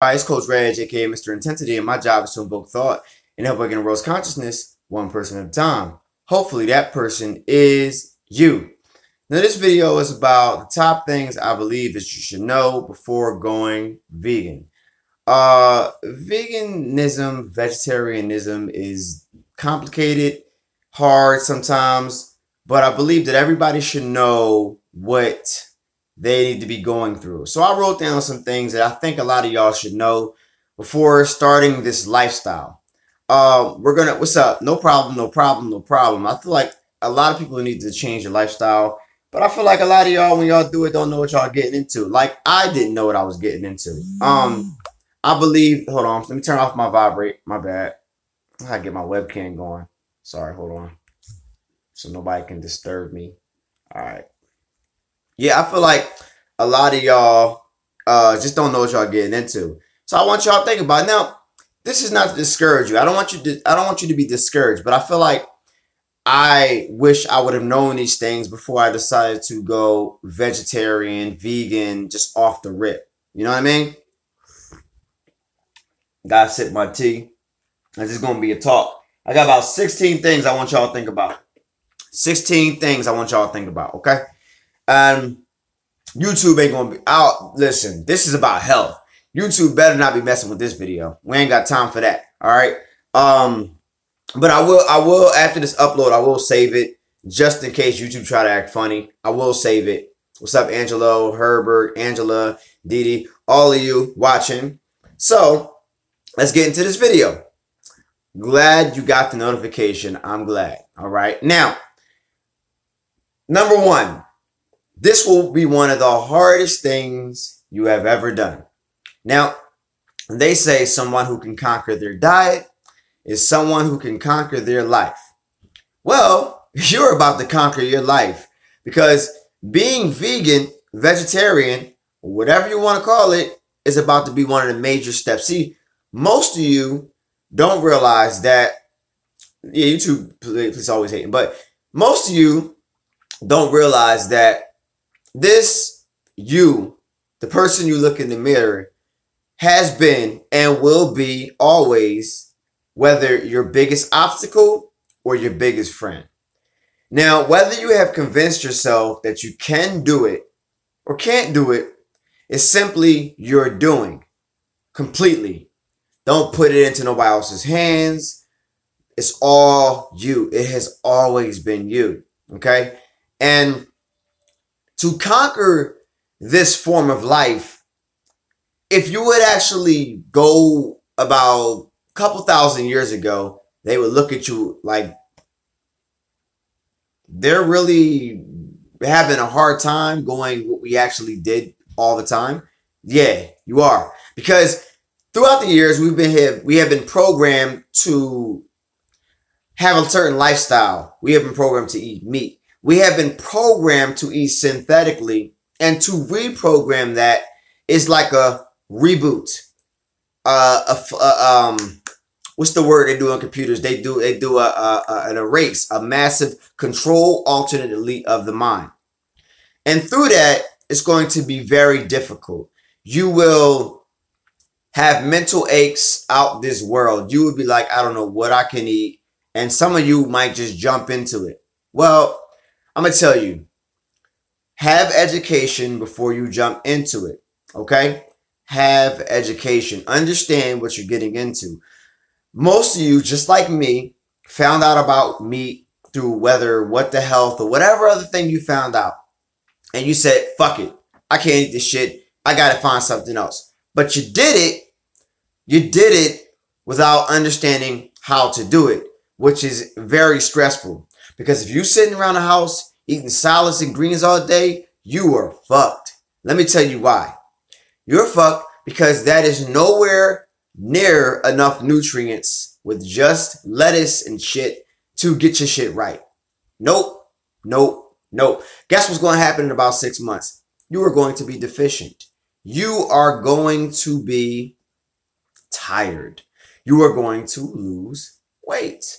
Hi, it's Coach Reg, aka Mr. Intensity, and my job is to invoke thought and help awaken rose consciousness one person at a time. Hopefully, that person is you. Now, this video is about the top things I believe that you should know before going vegan. Veganism, vegetarianism is complicated, hard sometimes, but I believe that everybody should know what they need to be going through. So I wrote down some things that I think a lot of y'all should know before starting this lifestyle. What's up? No problem, no problem, no problem. I feel like a lot of people need to change their lifestyle, but I feel like a lot of y'all, when y'all do it, don't know what y'all getting into. Like I didn't know what I was getting into. I believe, hold on, let me turn off my vibrate. My bad. I gotta get my webcam going. Sorry, hold on. So nobody can disturb me. All right. Yeah, I feel like a lot of y'all just don't know what y'all getting into. So I want y'all to think about it. Now, this is not to discourage you. I don't want you to be discouraged, but I feel like I wish I would have known these things before I decided to go vegetarian, vegan, just off the rip. You know what I mean? Gotta sip my tea. This is gonna be a talk. I got about 16 things I want y'all to think about. 16 things I want y'all to think about, okay? YouTube ain't gonna be out. Listen, this is about health. YouTube better not be messing with this video. We ain't got time for that. All right. But I will after this upload, I will save it just in case YouTube try to act funny. I will save it. What's up, Angelo, Herbert, Angela, Didi, all of you watching. So let's get into this video. Glad you got the notification. I'm glad. All right. Now, number one. This will be one of the hardest things you have ever done. Now, they say someone who can conquer their diet is someone who can conquer their life. Well, you're about to conquer your life because being vegan, vegetarian, whatever you want to call it, is about to be one of the major steps. See, most of you don't realize that, yeah, YouTube, please always hating, but most of you don't realize that this you, the person you look in the mirror, has been and will be always, whether your biggest obstacle or your biggest friend. Now, whether you have convinced yourself that you can do it or can't do it is simply your doing completely. Don't put it into nobody else's hands. It's all you. It has always been you. Okay? And to conquer this form of life, if you would actually go about a couple thousand years ago, they would look at you like they're really having a hard time going what we actually did all the time. Yeah, you are. Because throughout the years, we have been programmed to have a certain lifestyle. We have been programmed to eat meat. We have been programmed to eat synthetically, and to reprogram that is like a reboot. What's the word they do on computers? They do an erase, a massive control alternate delete of the mind. And through that, it's going to be very difficult. You will have mental aches out this world. You would be like, I don't know what I can eat. And some of you might just jump into it. Well, I'm going to tell you, have education before you jump into it, okay? Have education. Understand what you're getting into. Most of you, just like me, found out about meat through What the Health or whatever other thing you found out. And you said, fuck it. I can't eat this shit. I got to find something else. But you did it. You did it without understanding how to do it, which is very stressful. Because if you're sitting around the house eating salads and greens all day, you are fucked. Let me tell you why. You're fucked because that is nowhere near enough nutrients with just lettuce and shit to get your shit right. Nope. Nope. Nope. Guess what's going to happen in about 6 months? You are going to be deficient. You are going to be tired. You are going to lose weight.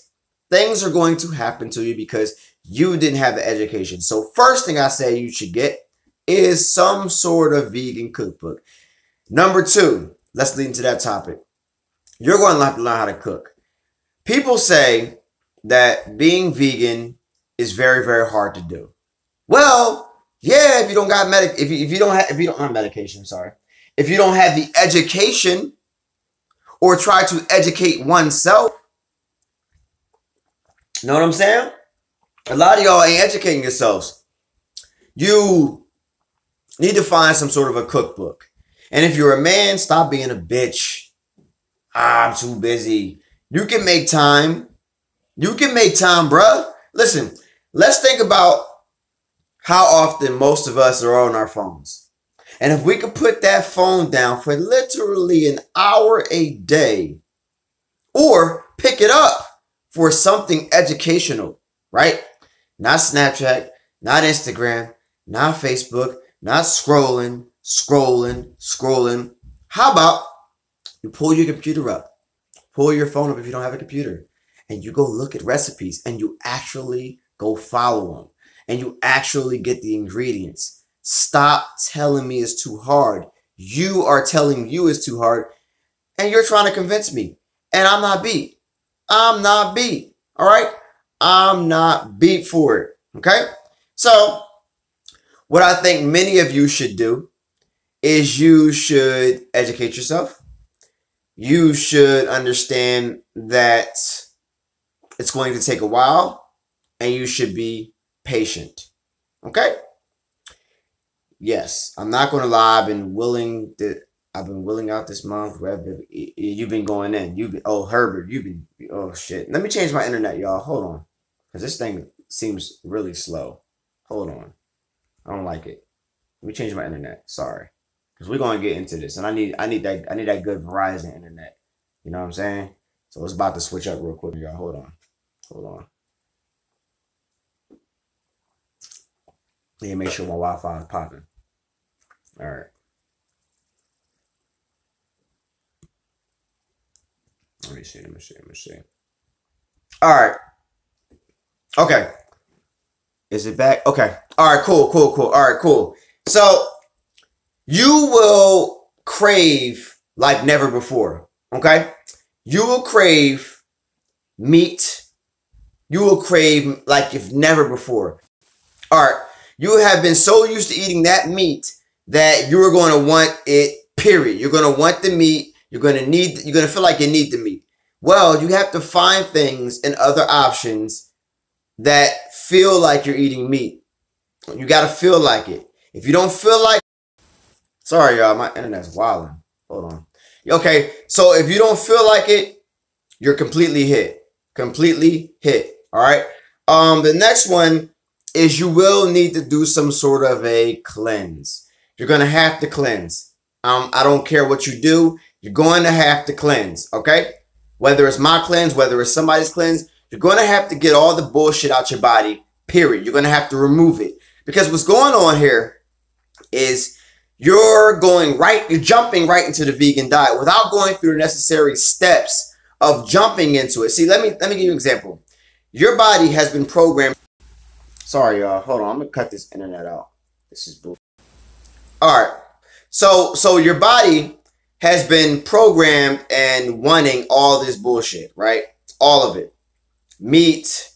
Things are going to happen to you because you didn't have the education. So first thing I say you should get is some sort of vegan cookbook. Number two, let's lead into that topic. You're going to have to learn how to cook. People say that being vegan is very, very hard to do. Well, yeah, if you don't got if you don't have medication, sorry. If you don't have the education or try to educate oneself, you know what I'm saying? A lot of y'all ain't educating yourselves. You need to find some sort of a cookbook. And if you're a man, stop being a bitch. I'm too busy. You can make time. You can make time, bruh. Listen, let's think about how often most of us are on our phones. And if we could put that phone down for literally an hour a day, or pick it up for something educational, right? Not Snapchat, not Instagram, not Facebook, not scrolling. How about you pull your computer up, pull your phone up if you don't have a computer, and you go look at recipes and you actually go follow them and you actually get the ingredients. Stop telling me it's too hard. You are telling you it's too hard and you're trying to convince me. And I'm not beat. I'm not beat. All right? I'm not beat for it. Okay? So what I think many of you should do is you should educate yourself. You should understand that it's going to take a while and you should be patient. Okay? Yes, I'm not going to lie. I've been willing out this month. You've been going in. Herbert, oh shit. Let me change my internet, y'all. Hold on. Because this thing seems really slow. Hold on. I don't like it. Let me change my internet. Sorry. Because we're going to get into this. And I need that good Verizon internet. You know what I'm saying? So it's about to switch up real quick, y'all. Hold on. Yeah, make sure my Wi-Fi is popping. All right. Let me see. All right. Okay. Is it back? Okay. All right, cool. All right, cool. So you will crave like never before. Okay? You will crave meat. You will crave like if never before. All right. You have been so used to eating that meat that you are going to want it, period. You're going to want the meat. You're going to feel like you need the meat. Well, you have to find things and other options that feel like you're eating meat. You got to feel like it. If you don't feel like, sorry, y'all, my internet's wilding. Hold on. Okay, so if you don't feel like it, you're completely hit. All right. The next one is you will need to do some sort of a cleanse. You're going to have to cleanse. I don't care what you do. You're going to have to cleanse. Okay. Whether it's my cleanse, whether it's somebody's cleanse, you're going to have to get all the bullshit out your body, period. You're going to have to remove it. Because what's going on here is you're jumping right into the vegan diet without going through the necessary steps of jumping into it. See, let me give you an example. Your body has been programmed. Sorry, y'all. Hold on. I'm going to cut this internet out. This is bullshit. All right. So your body has been programmed and wanting all this bullshit, right? All of it. Meat,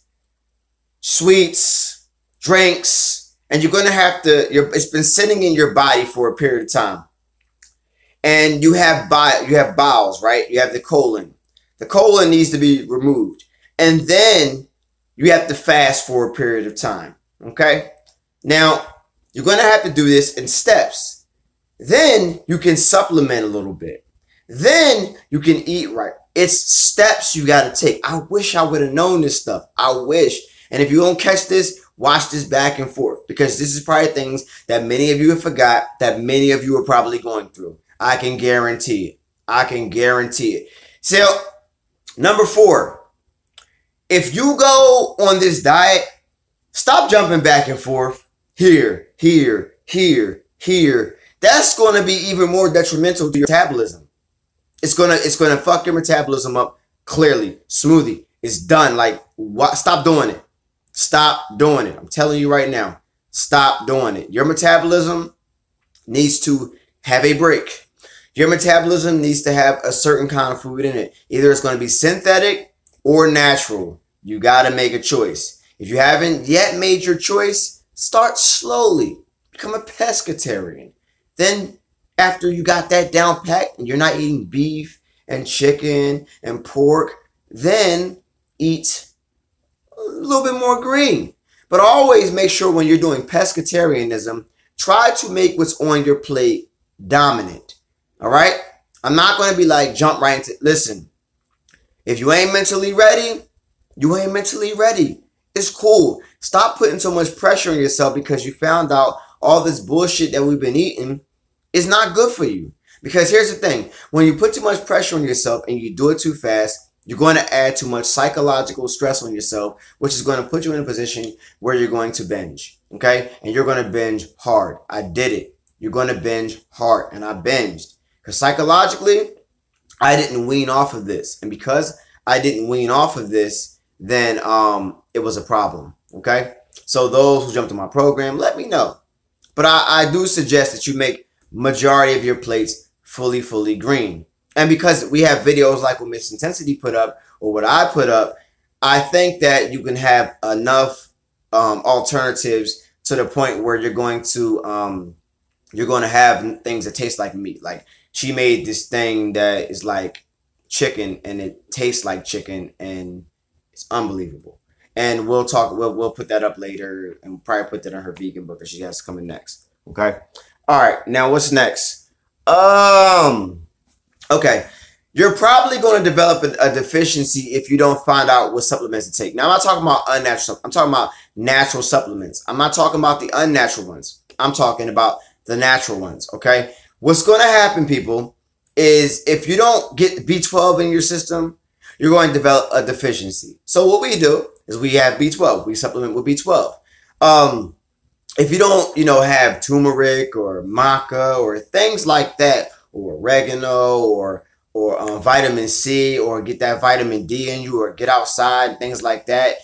sweets, drinks, and you're going to have to, it's been sitting in your body for a period of time. And you have bowels, right? You have the colon. The colon needs to be removed. And then you have to fast for a period of time, okay? Now, you're going to have to do this in steps. Then you can supplement a little bit. Then you can eat right. It's steps you got to take. I wish I would have known this stuff. I wish. And if you don't catch this, watch this back and forth. Because this is probably things that many of you have forgot, that many of you are probably going through. I can guarantee it. So, number 4. If you go on this diet, stop jumping back and forth. Here. That's going to be even more detrimental to your metabolism. It's going to fuck your metabolism up clearly. Smoothie. It's done. Like, what? Stop doing it. I'm telling you right now. Stop doing it. Your metabolism needs to have a break. Your metabolism needs to have a certain kind of food in it. Either it's going to be synthetic or natural. You got to make a choice. If you haven't yet made your choice, start slowly. Become a pescatarian. Then after you got that down pat and you're not eating beef and chicken and pork, then eat a little bit more green. But always make sure when you're doing pescatarianism, try to make what's on your plate dominant. All right? I'm not going to be like jump right into, listen, if you ain't mentally ready, you ain't mentally ready. It's cool. Stop putting so much pressure on yourself because you found out all this bullshit that we've been eating is not good for you. Because here's the thing. When you put too much pressure on yourself and you do it too fast, you're going to add too much psychological stress on yourself, which is going to put you in a position where you're going to binge. Okay? And you're going to binge hard. I did it. You're going to binge hard. And I binged. Because psychologically, I didn't wean off of this. And because I didn't wean off of this, then it was a problem. Okay? So those who jumped on my program, let me know. But I do suggest that you make majority of your plates fully green. And because we have videos like what Mrs In10sity put up or what I put up, I think that you can have enough alternatives to the point where you're going to have things that taste like meat. Like she made this thing that is like chicken and it tastes like chicken and it's unbelievable. And we'll put that up later and we'll probably put that on her vegan book that she has coming next. Okay. All right. Now what's next? Okay. You're probably going to develop a deficiency if you don't find out what supplements to take. Now I'm not talking about unnatural. I'm talking about natural supplements. I'm not talking about the unnatural ones. I'm talking about the natural ones. Okay. What's going to happen, people, is if you don't get B12 in your system, you're going to develop a deficiency. So what we do is we have B12. We supplement with B12. If you don't, have turmeric or maca or things like that, or oregano or vitamin C, or get that vitamin D in you, or get outside, things like that,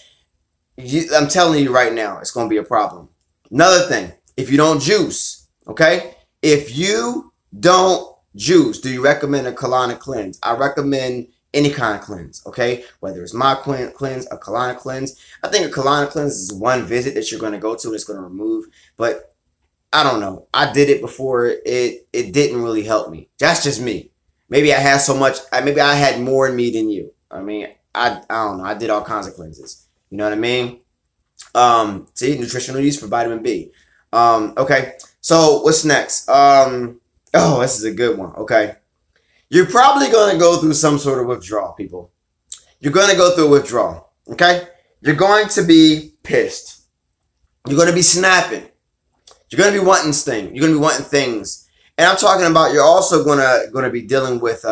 I'm telling you right now, it's going to be a problem. Another thing, if you don't juice, okay? If you don't juice, do you recommend a colonic cleanse? I recommend any kind of cleanse, okay? Whether it's my cleanse, a colonic cleanse. I think a colonic cleanse is one visit that you're going to go to and it's going to remove. But I don't know. I did it before. It didn't really help me. That's just me. Maybe I had so much. Maybe I had more in me than you. I mean, I don't know. I did all kinds of cleanses. You know what I mean? See, nutritional use for vitamin B. Okay. So what's next? Oh, this is a good one. Okay. You're probably going to go through some sort of withdrawal, people. You're going to go through a withdrawal, okay? You're going to be pissed. You're going to be snapping. You're going to be wanting things. You're going to be wanting things. And I'm talking about you're also going to be dealing with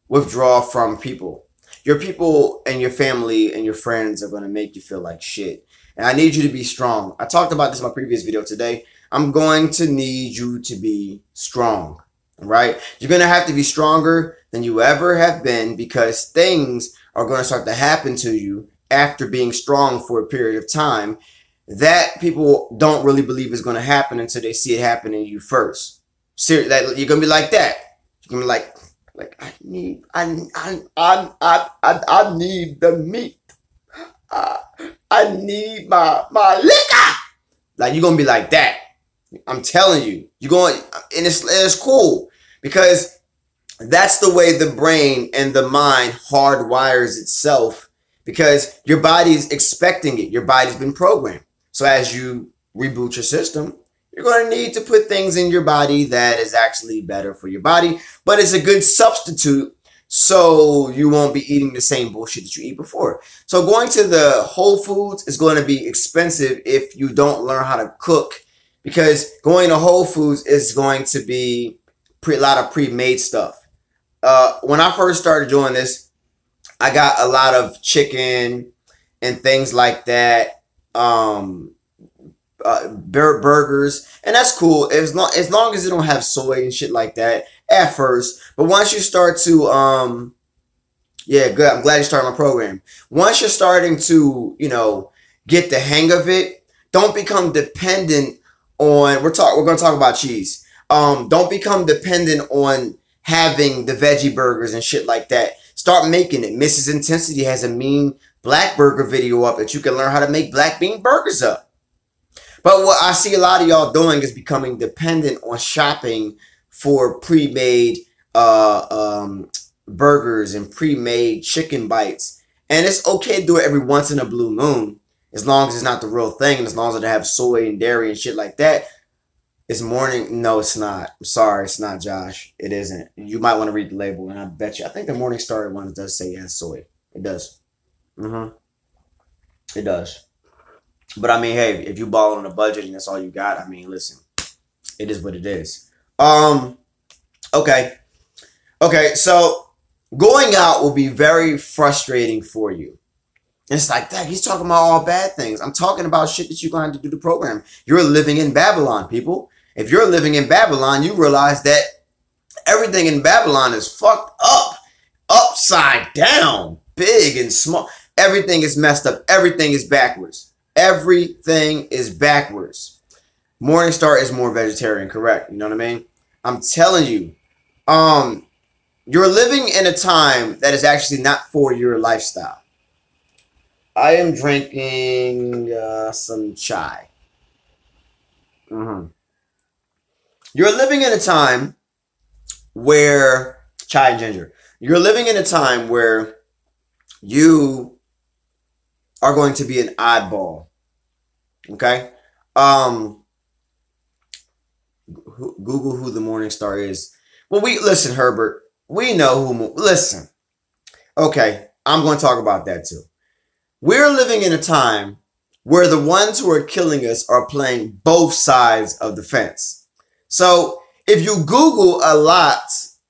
withdrawal from people. Your people and your family and your friends are going to make you feel like shit. And I need you to be strong. I talked about this in my previous video today. I'm going to need you to be strong. Right? You're going to have to be stronger than you ever have been because things are going to start to happen to you after being strong for a period of time that people don't really believe is going to happen until they see it happen in you first. Seriously, you're going to be like that. You're going to be like I need the meat. I need my liquor. Like you're going to be like that. I'm telling you, you're going, and it's cool because that's the way the brain and the mind hardwires itself because your body's expecting it. Your body's been programmed. So as you reboot your system, you're going to need to put things in your body that is actually better for your body, but it's a good substitute so you won't be eating the same bullshit that you eat before. So going to the Whole Foods is going to be expensive if you don't learn how to cook. Because going to Whole Foods is going to be a lot of pre-made stuff. When I first started doing this, I got a lot of chicken and things like that, burgers, and that's cool as long as it don't have soy and shit like that at first. But once you start to, yeah, good. I'm glad you started my program. Once you're starting to, get the hang of it, don't become dependent on, we're going to talk about cheese. Don't become dependent on having the veggie burgers and shit like that. Start making it. Mrs Intensity has a mean black burger video up that you can learn how to make black bean burgers up. But what I see a lot of y'all doing is becoming dependent on shopping for pre-made burgers and pre-made chicken bites. And it's okay to do it every once in a blue moon, as long as it's not the real thing, and as long as they have soy and dairy and shit like that. It's morning. No, it's not. I'm sorry, it's not, Josh. It isn't. You might want to read the label, and I bet you. I think the Morning Star one does say it has soy. It does. It does. But I mean, hey, if you ball on a budget and that's all you got, I mean, listen, it is what it is. Okay. So going out will be very frustrating for you. It's like, Dad, he's talking about all bad things. I'm talking about shit that you're going to have to do the program. You're living in Babylon, people. If you're living in Babylon, you realize that everything in Babylon is fucked up, upside down, big and small. Everything is messed up. Everything is backwards. Everything is backwards. Morningstar is more vegetarian, correct? You know what I mean? I'm telling you, you're living in a time that is actually not for your lifestyle. I am drinking some chai. You're living in a time where chai and ginger. You're living in a time where you are going to be an oddball. Okay? Google who the Morningstar is. Well, listen, Herbert. We know who. Listen. Okay, I'm going to talk about that too. We're living in a time where the ones who are killing us are playing both sides of the fence. So if you Google a lot,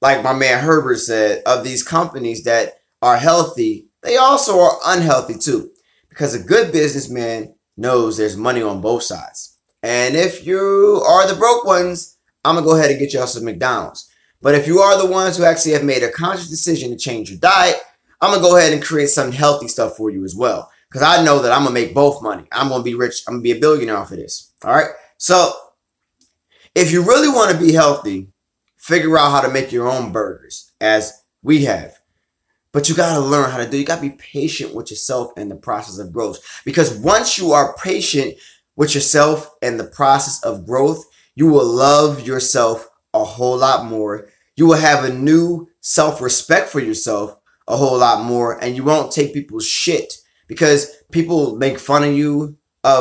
like my man Herbert said, of these companies that are healthy, they also are unhealthy too. Because a good businessman knows there's money on both sides. And if you are the broke ones, I'm going to go ahead and get y'all some McDonald's. But if you are the ones who actually have made a conscious decision to change your diet, I'm going to go ahead and create some healthy stuff for you as well. Because I know that I'm going to make both money. I'm going to be rich. I'm going to be a billionaire off of this. All right. So if you really want to be healthy, figure out how to make your own burgers, as we have. But you got to learn how to do. You got to be patient with yourself in the process of growth. Because once you are patient with yourself and the process of growth, you will love yourself a whole lot more. You will have a new self-respect for yourself a whole lot more. And you won't take people's shit because people make fun of you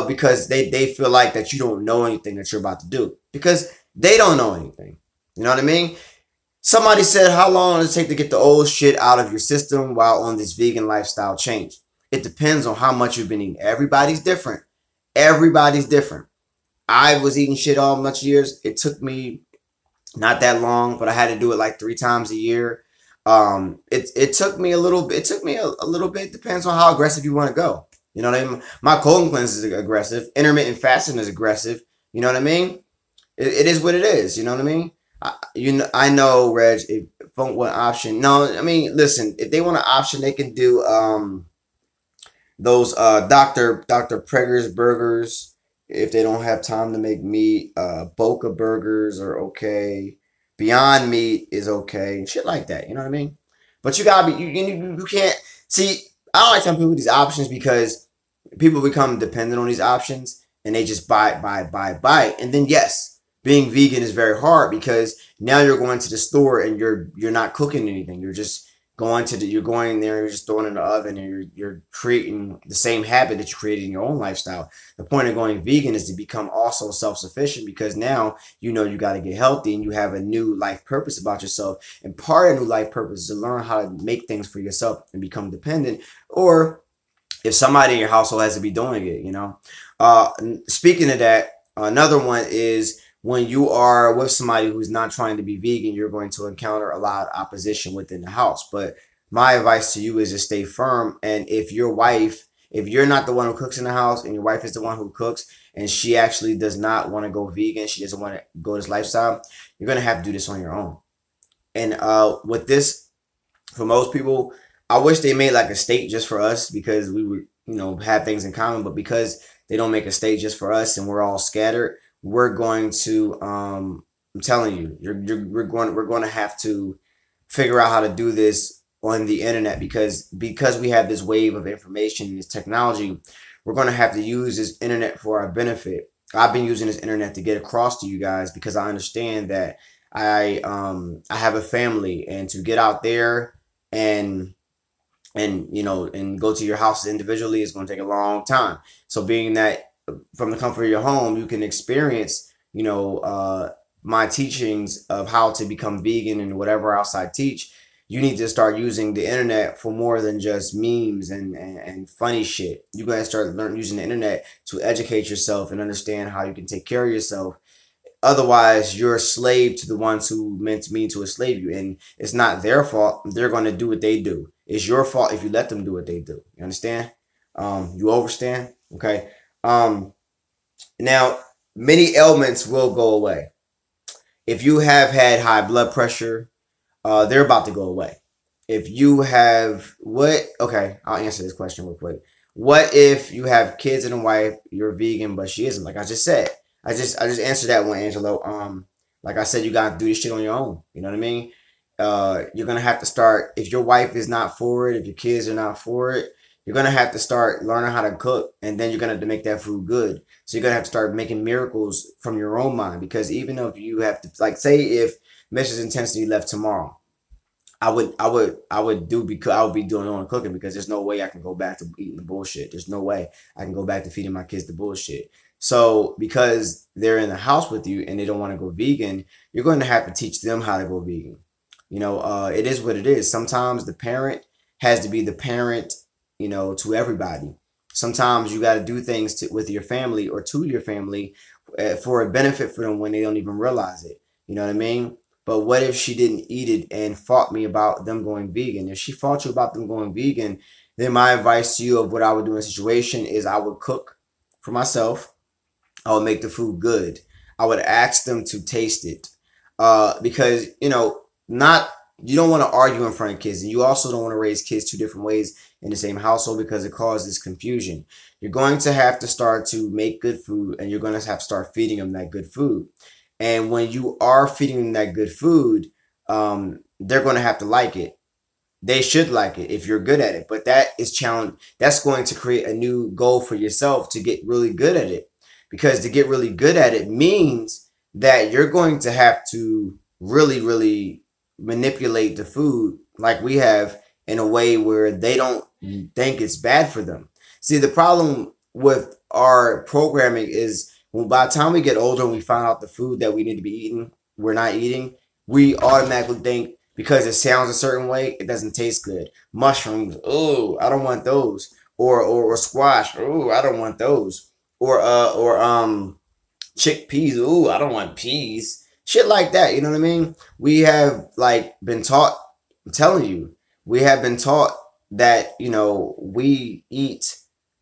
because they feel like that you don't know anything that you're about to do. Because they don't know anything. You know what I mean? Somebody said, how long does it take to get the old shit out of your system while on this vegan lifestyle change? It depends on how much you've been eating. Everybody's different. Everybody's different. I was eating shit all much years. It took me not that long, but I had to do it like 3 times a year. It took me a little bit. It took me a little bit. Depends on how aggressive you want to go. You know what I mean? My colon cleanse is aggressive. Intermittent fasting is aggressive. You know what I mean? It is what it is. You know what I mean? I know, Reg, if don't want an option. No, I mean, listen, if they want an option, they can do those Dr. Prager's burgers. If they don't have time to make meat, Boca burgers are okay. Beyond Meat is okay. Shit like that. You know what I mean? But you gotta be, you can't, see, I don't like telling people these options because people become dependent on these options and they just buy. And then yes, being vegan is very hard because now you're going to the store and you're not cooking anything. You're just you're going there, you're just throwing it in the oven and you're creating the same habit that you created in your own lifestyle. The point of going vegan is to become also self-sufficient because now you know you got to get healthy and you have a new life purpose about yourself. And part of the new life purpose is to learn how to make things for yourself and become dependent. Or if somebody in your household has to be doing it, you know. Speaking of that, another one is when you are with somebody who's not trying to be vegan, you're going to encounter a lot of opposition within the house. But my advice to you is to stay firm. And if you're not the one who cooks in the house and your wife is the one who cooks and she actually does not want to go vegan, she doesn't want to go this lifestyle, you're going to have to do this on your own. And with this, for most people, I wish they made like a state just for us because we would, have things in common. But because they don't make a state just for us and we're all scattered, we're going to I'm telling you, we're going to have to figure out how to do this on the internet because we have this wave of information and this technology. We're going to have to use this internet for our benefit. I've been using this internet to get across to you guys because I understand that I have a family, and to get out there and and go to your houses individually is going to take a long time. So being that from the comfort of your home, you can experience my teachings of how to become vegan and whatever else I teach. You need to start using the internet for more than just memes and funny shit. You gotta start using the internet to educate yourself and understand how you can take care of yourself. Otherwise, you're a slave to the ones who mean to enslave you, and it's not their fault. They're going to do what they do. It's your fault if you let them do what they do. You understand? You understand? Okay. Now, many ailments will go away. If you have had high blood pressure, they're about to go away. If you have okay, I'll answer this question real quick. What if you have kids and a wife, you're vegan, but she isn't? Like I just said, I just answered that one, Angelo. Like I said, you gotta do this shit on your own. You know what I mean? You're gonna have to start if your wife is not for it, if your kids are not for it, you're gonna have to start learning how to cook, and then you're gonna have to make that food good. So you're gonna have to start making miracles from your own mind, because even if you have to, like, say if Mrs. Intensity left tomorrow, I would do because I would be doing my own cooking, because there's no way I can go back to eating the bullshit. There's no way I can go back to feeding my kids the bullshit. So because they're in the house with you and they don't want to go vegan, you're going to have to teach them how to go vegan. It is what it is. Sometimes the parent has to be the parent, to everybody. Sometimes you got to do things with your family or to your family for a benefit for them when they don't even realize it. You know what I mean? But what if she didn't eat it and fought me about them going vegan? If she fought you about them going vegan, then my advice to you of what I would do in a situation is I would cook for myself. I would make the food good. I would ask them to taste it. Because, not you don't want to argue in front of kids, and you also don't want to raise kids two different ways in the same household, because it causes confusion. You're going to have to start to make good food, and you're going to have to start feeding them that good food. And when you are feeding them that good food, they're going to have to like it. They should like it if you're good at it. But that is challenge. That's going to create a new goal for yourself to get really good at it. Because to get really good at it means that you're going to have to really, really manipulate the food like we have in a way where they don't think it's bad for them. See, the problem with our programming is by the time we get older and we find out the food that we need to be eating, we're not eating, we automatically think because it sounds a certain way, it doesn't taste good. Mushrooms, oh, I don't want those. Or squash, oh, I don't want those. Or chickpeas, ooh, I don't want peas. Shit like that, you know what I mean? We have been taught, I'm telling you, we have been taught that, we eat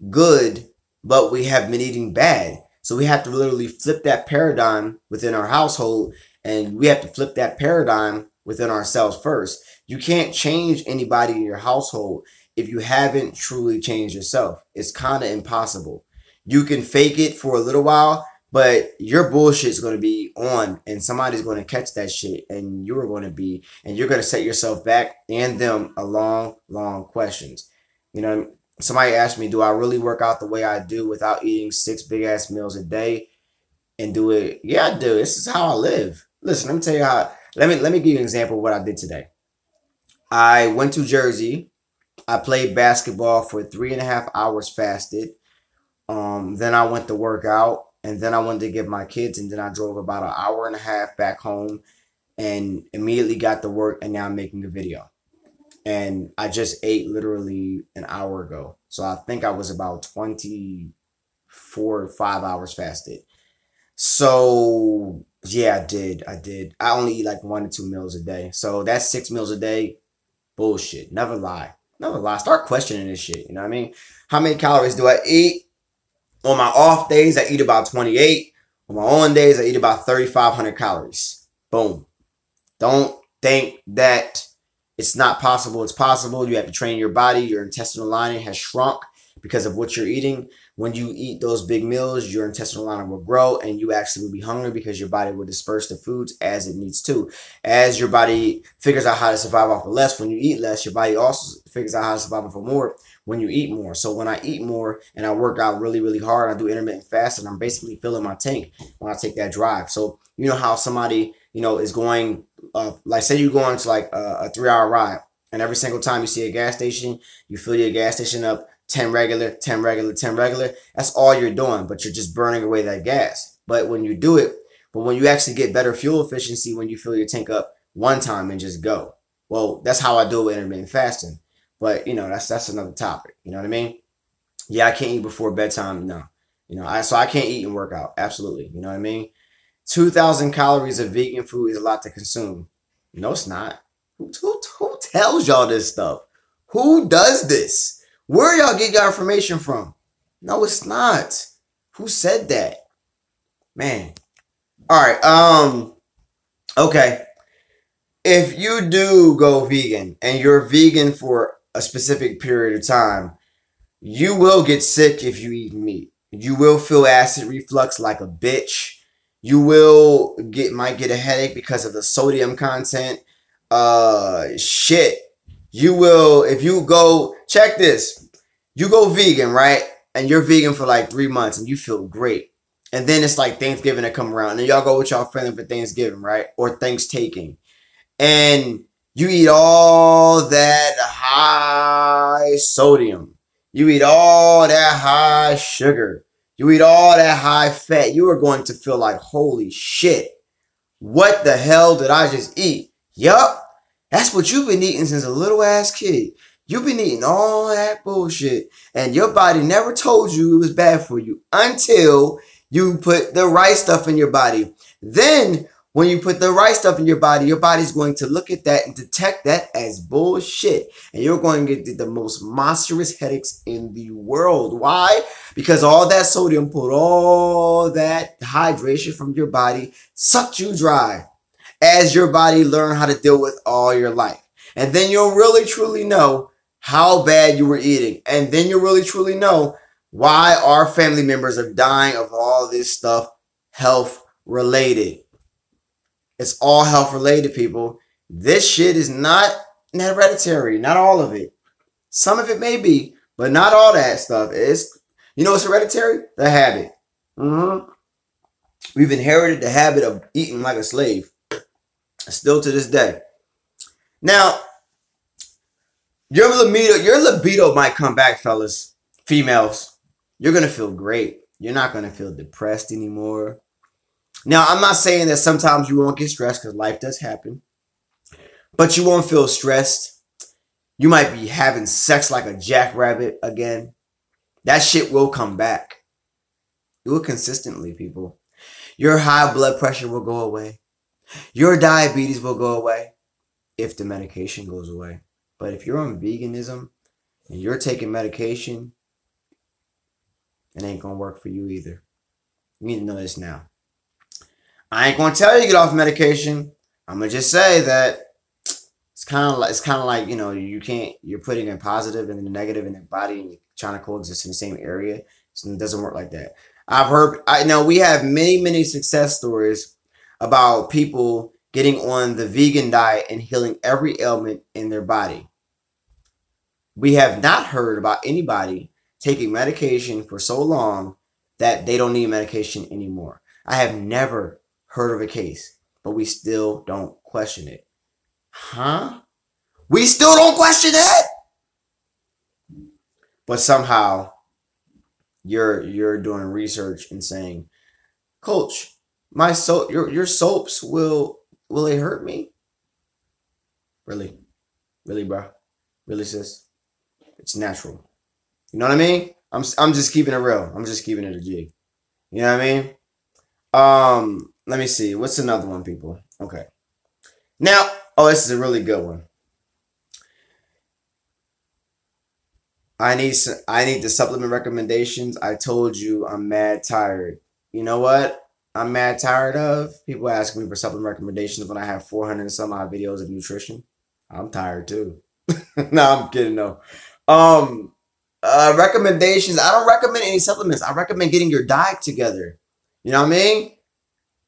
good, but we have been eating bad. So we have to literally flip that paradigm within our household, and we have to flip that paradigm within ourselves first. You can't change anybody in your household if you haven't truly changed yourself. It's kind of impossible. You can fake it for a little while, but your bullshit is going to be on, and somebody's going to catch that shit, and you're going to set yourself back and them a long, long questions. Somebody asked me, do I really work out the way I do without eating 6 big ass meals a day and do it? Yeah, I do. This is how I live. Listen, let me tell you how. Let me give you an example of what I did today. I went to Jersey. I played basketball for 3.5 hours fasted. Then I went to work out, and then I went to get my kids, and then I drove about 1.5 hours back home and immediately got to work, and now I'm making a video. And I just ate literally an hour ago. So I think I was about 24 or 5 hours fasted. So yeah, I did. I only eat like 1 to 2 meals a day. So that's 6 meals a day. Bullshit. Never lie. Start questioning this shit. You know what I mean? How many calories do I eat? On my off days, I eat about 28. On my on days, I eat about 3,500 calories. Boom. Don't think that it's not possible. It's possible. You have to train your body. Your intestinal lining has shrunk. because of what you're eating. When you eat those big meals, your intestinal lining will grow and you actually will be hungry because your body will disperse the foods as it needs to. As your body figures out how to survive off of less, when you eat less, your body also figures out how to survive off of more when you eat more. So when I eat more and I work out really, really hard, I do intermittent fasting, I'm basically filling my tank when I take that drive. So you know how somebody, is going, like say you're going to like a 3-hour ride, and every single time you see a gas station, you fill your gas station up 10 regular, 10 regular, 10 regular. That's all you're doing, but you're just burning away that gas. But when you do it, when you actually get better fuel efficiency, when you fill your tank up one time and just go. Well, that's how I do it with intermittent fasting. But that's another topic. You know what I mean? Yeah, I can't eat before bedtime. No, so I can't eat and work out. Absolutely. You know what I mean? 2,000 calories of vegan food is a lot to consume. No, it's not. Who tells y'all this stuff? Who does this? Where y'all get your information from? No, it's not. Who said that? Man. All right. Okay. If you do go vegan and you're vegan for a specific period of time, you will get sick if you eat meat. You will feel acid reflux like a bitch. You might get a headache because of the sodium content. Shit. You will, if you go, check this. You go vegan, right? And you're vegan for like 3 months and you feel great. And then it's like Thanksgiving to come around. And then y'all go with y'all family for Thanksgiving, right? Or Thanksgiving. And you eat all that high sodium. You eat all that high sugar. You eat all that high fat. You are going to feel like, holy shit. What the hell did I just eat? Yup. That's what you've been eating since a little ass kid. You've been eating all that bullshit. And your body never told you it was bad for you until you put the right stuff in your body. Then when you put the right stuff in your body's going to look at that and detect that as bullshit. And you're going to get the most monstrous headaches in the world. Why? Because all that sodium put all that hydration from your body, sucked you dry as your body learned how to deal with all your life. And then you'll really truly know how bad you were eating. And then you'll really truly know why our family members are dying of all this stuff health related. It's all health related, people. This shit is not hereditary. Not all of it. Some of it may be, but not all that stuff is. What's hereditary? The habit. We've inherited the habit of eating like a slave. Still to this day. Now, your libido might come back, fellas. Females. You're going to feel great. You're not going to feel depressed anymore. Now, I'm not saying that sometimes you won't get stressed because life does happen. But you won't feel stressed. You might be having sex like a jackrabbit again. That shit will come back. Do it consistently, people. Your high blood pressure will go away. Your diabetes will go away if the medication goes away. But if you're on veganism and you're taking medication, it ain't going to work for you either. You need to know this now. I ain't going to tell you to get off medication. I'm going to just say that it's kind of like, you're putting a positive and a negative in your body and you're trying to coexist in the same area. So it doesn't work like that. I know we have many, many success stories about people getting on the vegan diet and healing every ailment in their body. We have not heard about anybody taking medication for so long that they don't need medication anymore. I have never heard of a case, but we still don't question it. Huh? We still don't question it? But somehow you're doing research and saying, Coach, your soaps will they hurt me? Really? Really, bro? Really, sis? It's natural. You know what I mean? I'm just keeping it real. I'm just keeping it a G. You know what I mean? Let me see. What's another one, people? Okay. Now, this is a really good one. I need the supplement recommendations. I told you I'm mad tired. You know what? I'm mad tired of people asking me for supplement recommendations when I have 400 and some odd videos of nutrition. I'm tired too. No, I'm kidding. No. Recommendations. I don't recommend any supplements. I recommend getting your diet together. You know what I mean?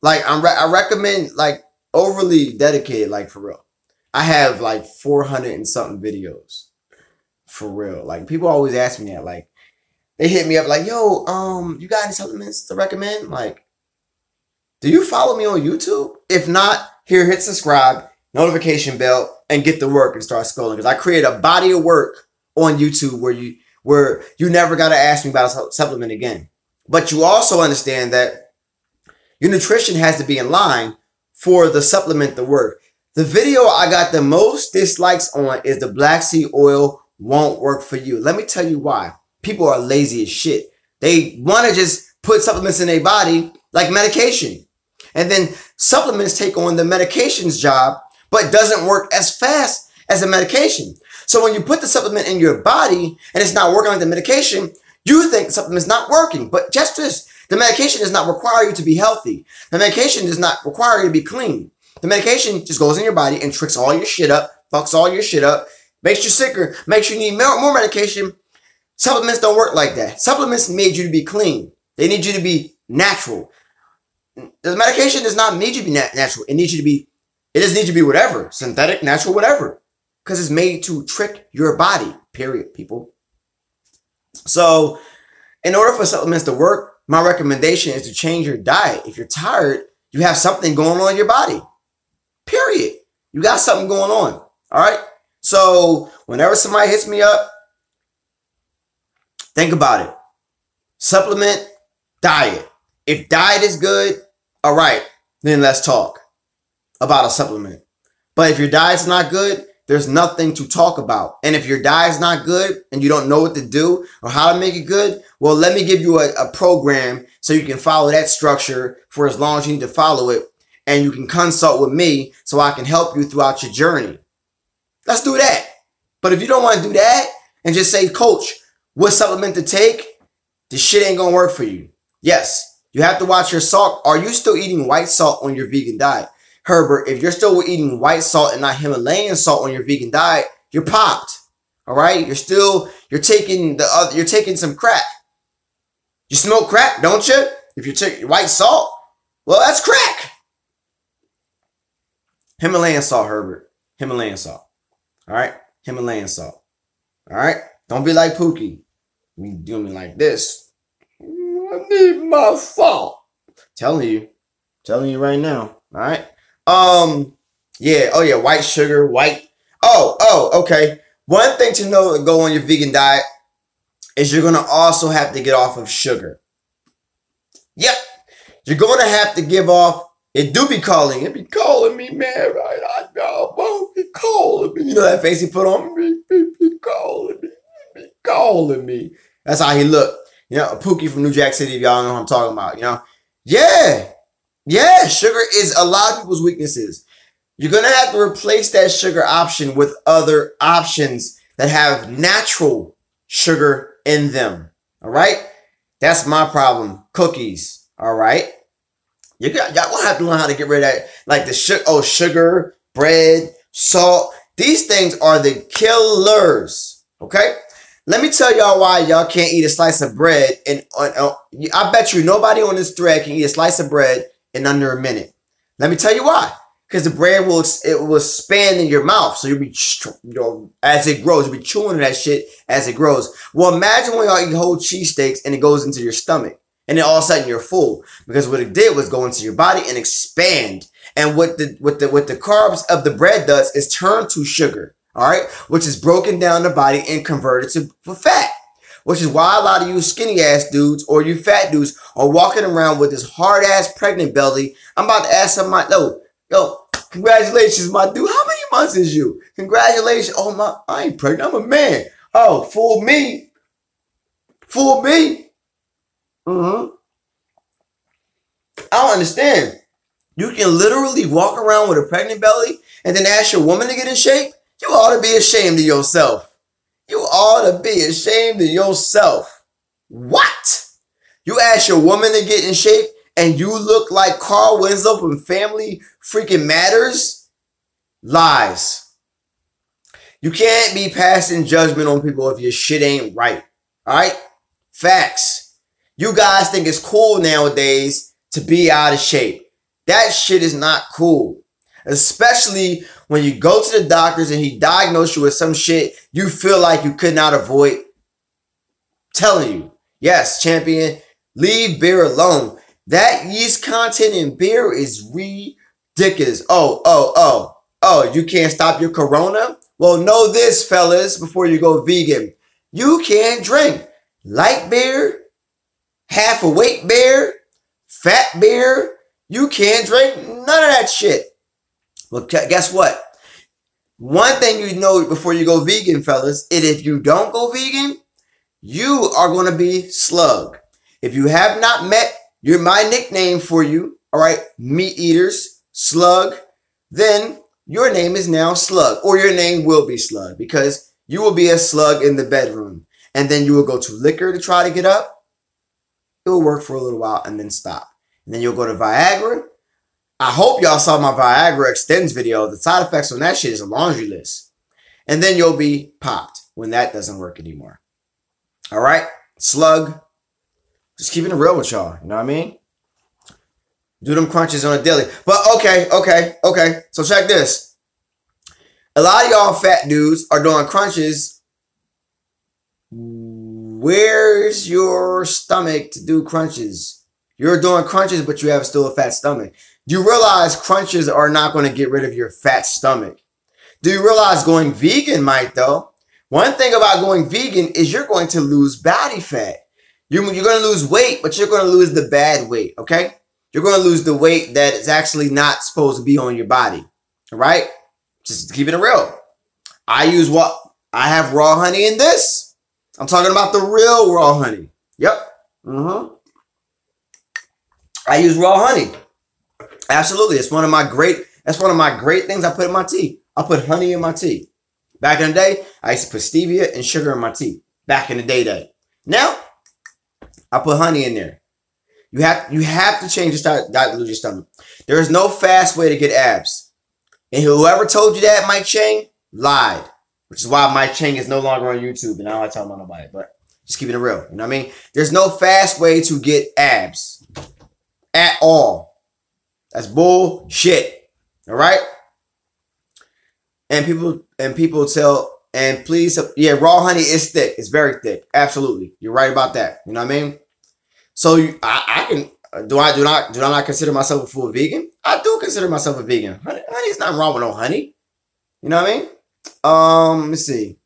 Like I recommend like overly dedicated, like for real. I have like 400 and something videos. For real. Like people always ask me that. Like they hit me up like, yo, you got any supplements to recommend? Like, do you follow me on YouTube? If not, here, hit subscribe, notification bell, and get to work and start scrolling. Because I create a body of work on YouTube where you never got to ask me about a supplement again. But you also understand that your nutrition has to be in line for the supplement to work. The video I got the most dislikes on is the black seed oil won't work for you. Let me tell you why. People are lazy as shit. They want to just put supplements in their body like medication. And then supplements take on the medication's job, but doesn't work as fast as a medication. So when you put the supplement in your body and it's not working like the medication, you think the supplement's not working. But just this, the medication does not require you to be healthy. The medication does not require you to be clean. The medication just goes in your body and tricks all your shit up, fucks all your shit up, makes you sicker, makes you need more medication. Supplements don't work like that. Supplements made you to be clean. They need you to be natural. The medication does not need you to be natural. It needs you to be, it just needs you to be whatever. Synthetic, natural, whatever. Because it's made to trick your body. Period, people. So, in order for supplements to work, my recommendation is to change your diet. If you're tired, you have something going on in your body. Period. You got something going on. All right? So, whenever somebody hits me up, think about it. Supplement, diet. If diet is good, all right, then let's talk about a supplement. But if your diet's not good, there's nothing to talk about. And if your diet's not good and you don't know what to do or how to make it good, well, let me give you a program so you can follow that structure for as long as you need to follow it. And you can consult with me so I can help you throughout your journey. Let's do that. But if you don't want to do that and just say, coach, what supplement to take? This shit ain't going to work for you. Yes. You have to watch your salt. Are you still eating white salt on your vegan diet? Herbert, if you're still eating white salt and not Himalayan salt on your vegan diet, you're popped. All right? You're taking some crack. You smoke crack, don't you? If you take white salt, well, that's crack. Himalayan salt, Herbert. Himalayan salt. All right? Himalayan salt. All right? Don't be like Pookie. You do me like this. I need my salt. Telling you right now. All right. Yeah. Oh yeah. White sugar. White. Okay. One thing to know to go on your vegan diet is you're gonna also have to get off of sugar. Yep. You're gonna have to give off. It do be calling. It be calling me, man. Right? I know. Won't be calling me. You know that face he put on me. Be calling me. Be calling me. That's how he looked. You know, Pookie from New Jack City, if y'all know what I'm talking about, you know. Yeah, sugar is a lot of people's weaknesses. You're going to have to replace that sugar option with other options that have natural sugar in them, all right? That's my problem. Cookies, all right? Y'all going to have to learn how to get rid of that, like the sugar, bread, salt. These things are the killers, okay? Let me tell y'all why y'all can't eat a slice of bread. And I bet you nobody on this thread can eat a slice of bread in under a minute. Let me tell you why. Because the bread will expand in your mouth. So you'll be, as it grows, you'll be chewing that shit as it grows. Well, imagine when y'all eat whole cheesesteaks and it goes into your stomach. And then all of a sudden you're full. Because what it did was go into your body and expand. And what the carbs of the bread does is turn to sugar. All right, which is broken down the body and converted to fat, which is why a lot of you skinny ass dudes or you fat dudes are walking around with this hard ass pregnant belly. I'm about to ask somebody, yo, congratulations, my dude. How many months is you? Congratulations. Oh, I ain't pregnant. I'm a man. Oh, fool me. I don't understand. You can literally walk around with a pregnant belly and then ask your woman to get in shape. You ought to be ashamed of yourself. You ought to be ashamed of yourself. What? You ask your woman to get in shape and you look like Carl Winslow from Family Freaking Matters? Lies. You can't be passing judgment on people if your shit ain't right. All right? Facts. You guys think it's cool nowadays to be out of shape. That shit is not cool. Especially when you go to the doctors and he diagnosed you with some shit you feel like you could not avoid. Telling you. Yes, champion. Leave beer alone. That yeast content in beer is ridiculous. Oh, you can't stop your corona? Well, know this, fellas, before you go vegan. You can't drink light beer, half a weight beer, fat beer. You can't drink none of that shit. Well, guess what? One thing you know before you go vegan, fellas, is if you don't go vegan, you are going to be slug. If you have not met my nickname for you, all right, meat eaters, slug, then your name is now slug, or your name will be slug, because you will be a slug in the bedroom. And then you will go to liquor to try to get up. It will work for a little while and then stop. And then you'll go to Viagra. I hope y'all saw my Viagra extends video. The side effects on that shit is a laundry list. And then you'll be popped when that doesn't work anymore. All right? Slug. Just keeping it real with y'all. You know what I mean? Do them crunches on a daily. But okay. So check this. A lot of y'all fat dudes are doing crunches. Where's your stomach to do crunches? You're doing crunches, but you have still a fat stomach. Do you realize crunches are not going to get rid of your fat stomach? Do you realize going vegan might, though? One thing about going vegan is you're going to lose body fat. You're going to lose weight, but you're going to lose the bad weight, okay? You're going to lose the weight that is actually not supposed to be on your body, all right? Just keeping it real. I have raw honey in this. I'm talking about the real raw honey. Yep. I use raw honey. Absolutely. That's one of my great things I put in my tea. I put honey in my tea. Back in the day, I used to put stevia and sugar in my tea. Back in the day. Now, I put honey in there. You have to change your diet to lose your stomach. There is no fast way to get abs. And whoever told you that, Mike Chang, lied. Which is why Mike Chang is no longer on YouTube. And I don't like talking about nobody. But just keeping it real. You know what I mean? There's no fast way to get abs. At all. That's bullshit. All right? And people tell, and please, yeah, raw honey is thick. It's very thick. Absolutely. You're right about that. You know what I mean? So I can, do I not consider myself a full vegan? I do consider myself a vegan. Honey's nothing wrong with no honey. You know what I mean? Let me see.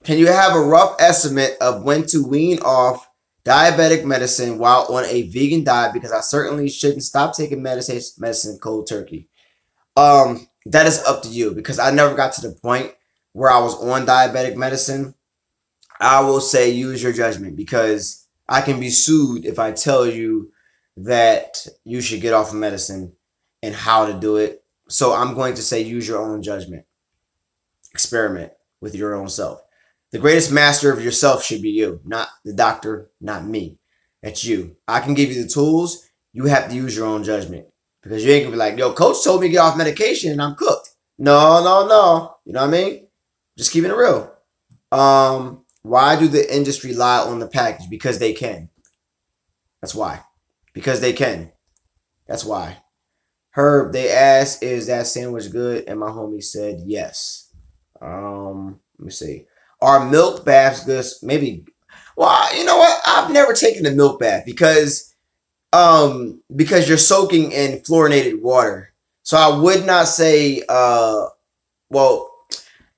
Can you have a rough estimate of when to wean off diabetic medicine while on a vegan diet? Because I certainly shouldn't stop taking medicine cold turkey. That is up to you, because I never got to the point where I was on diabetic medicine. I will say use your judgment, because I can be sued if I tell you that you should get off of medicine and how to do it. So I'm going to say use your own judgment. Experiment with your own self. The greatest master of yourself should be you, not the doctor, not me. It's you. I can give you the tools. You have to use your own judgment, because you ain't gonna be like, yo, coach told me to get off medication and I'm cooked. No. You know what I mean? Just keeping it real. Why do the industry lie on the package? Because they can. That's why. Because they can. That's why. Herb, they asked, is that sandwich good? And my homie said yes. Let me see. Are milk baths good? Maybe. Well, you know what? I've never taken a milk bath because you're soaking in fluorinated water. So I would not say, well,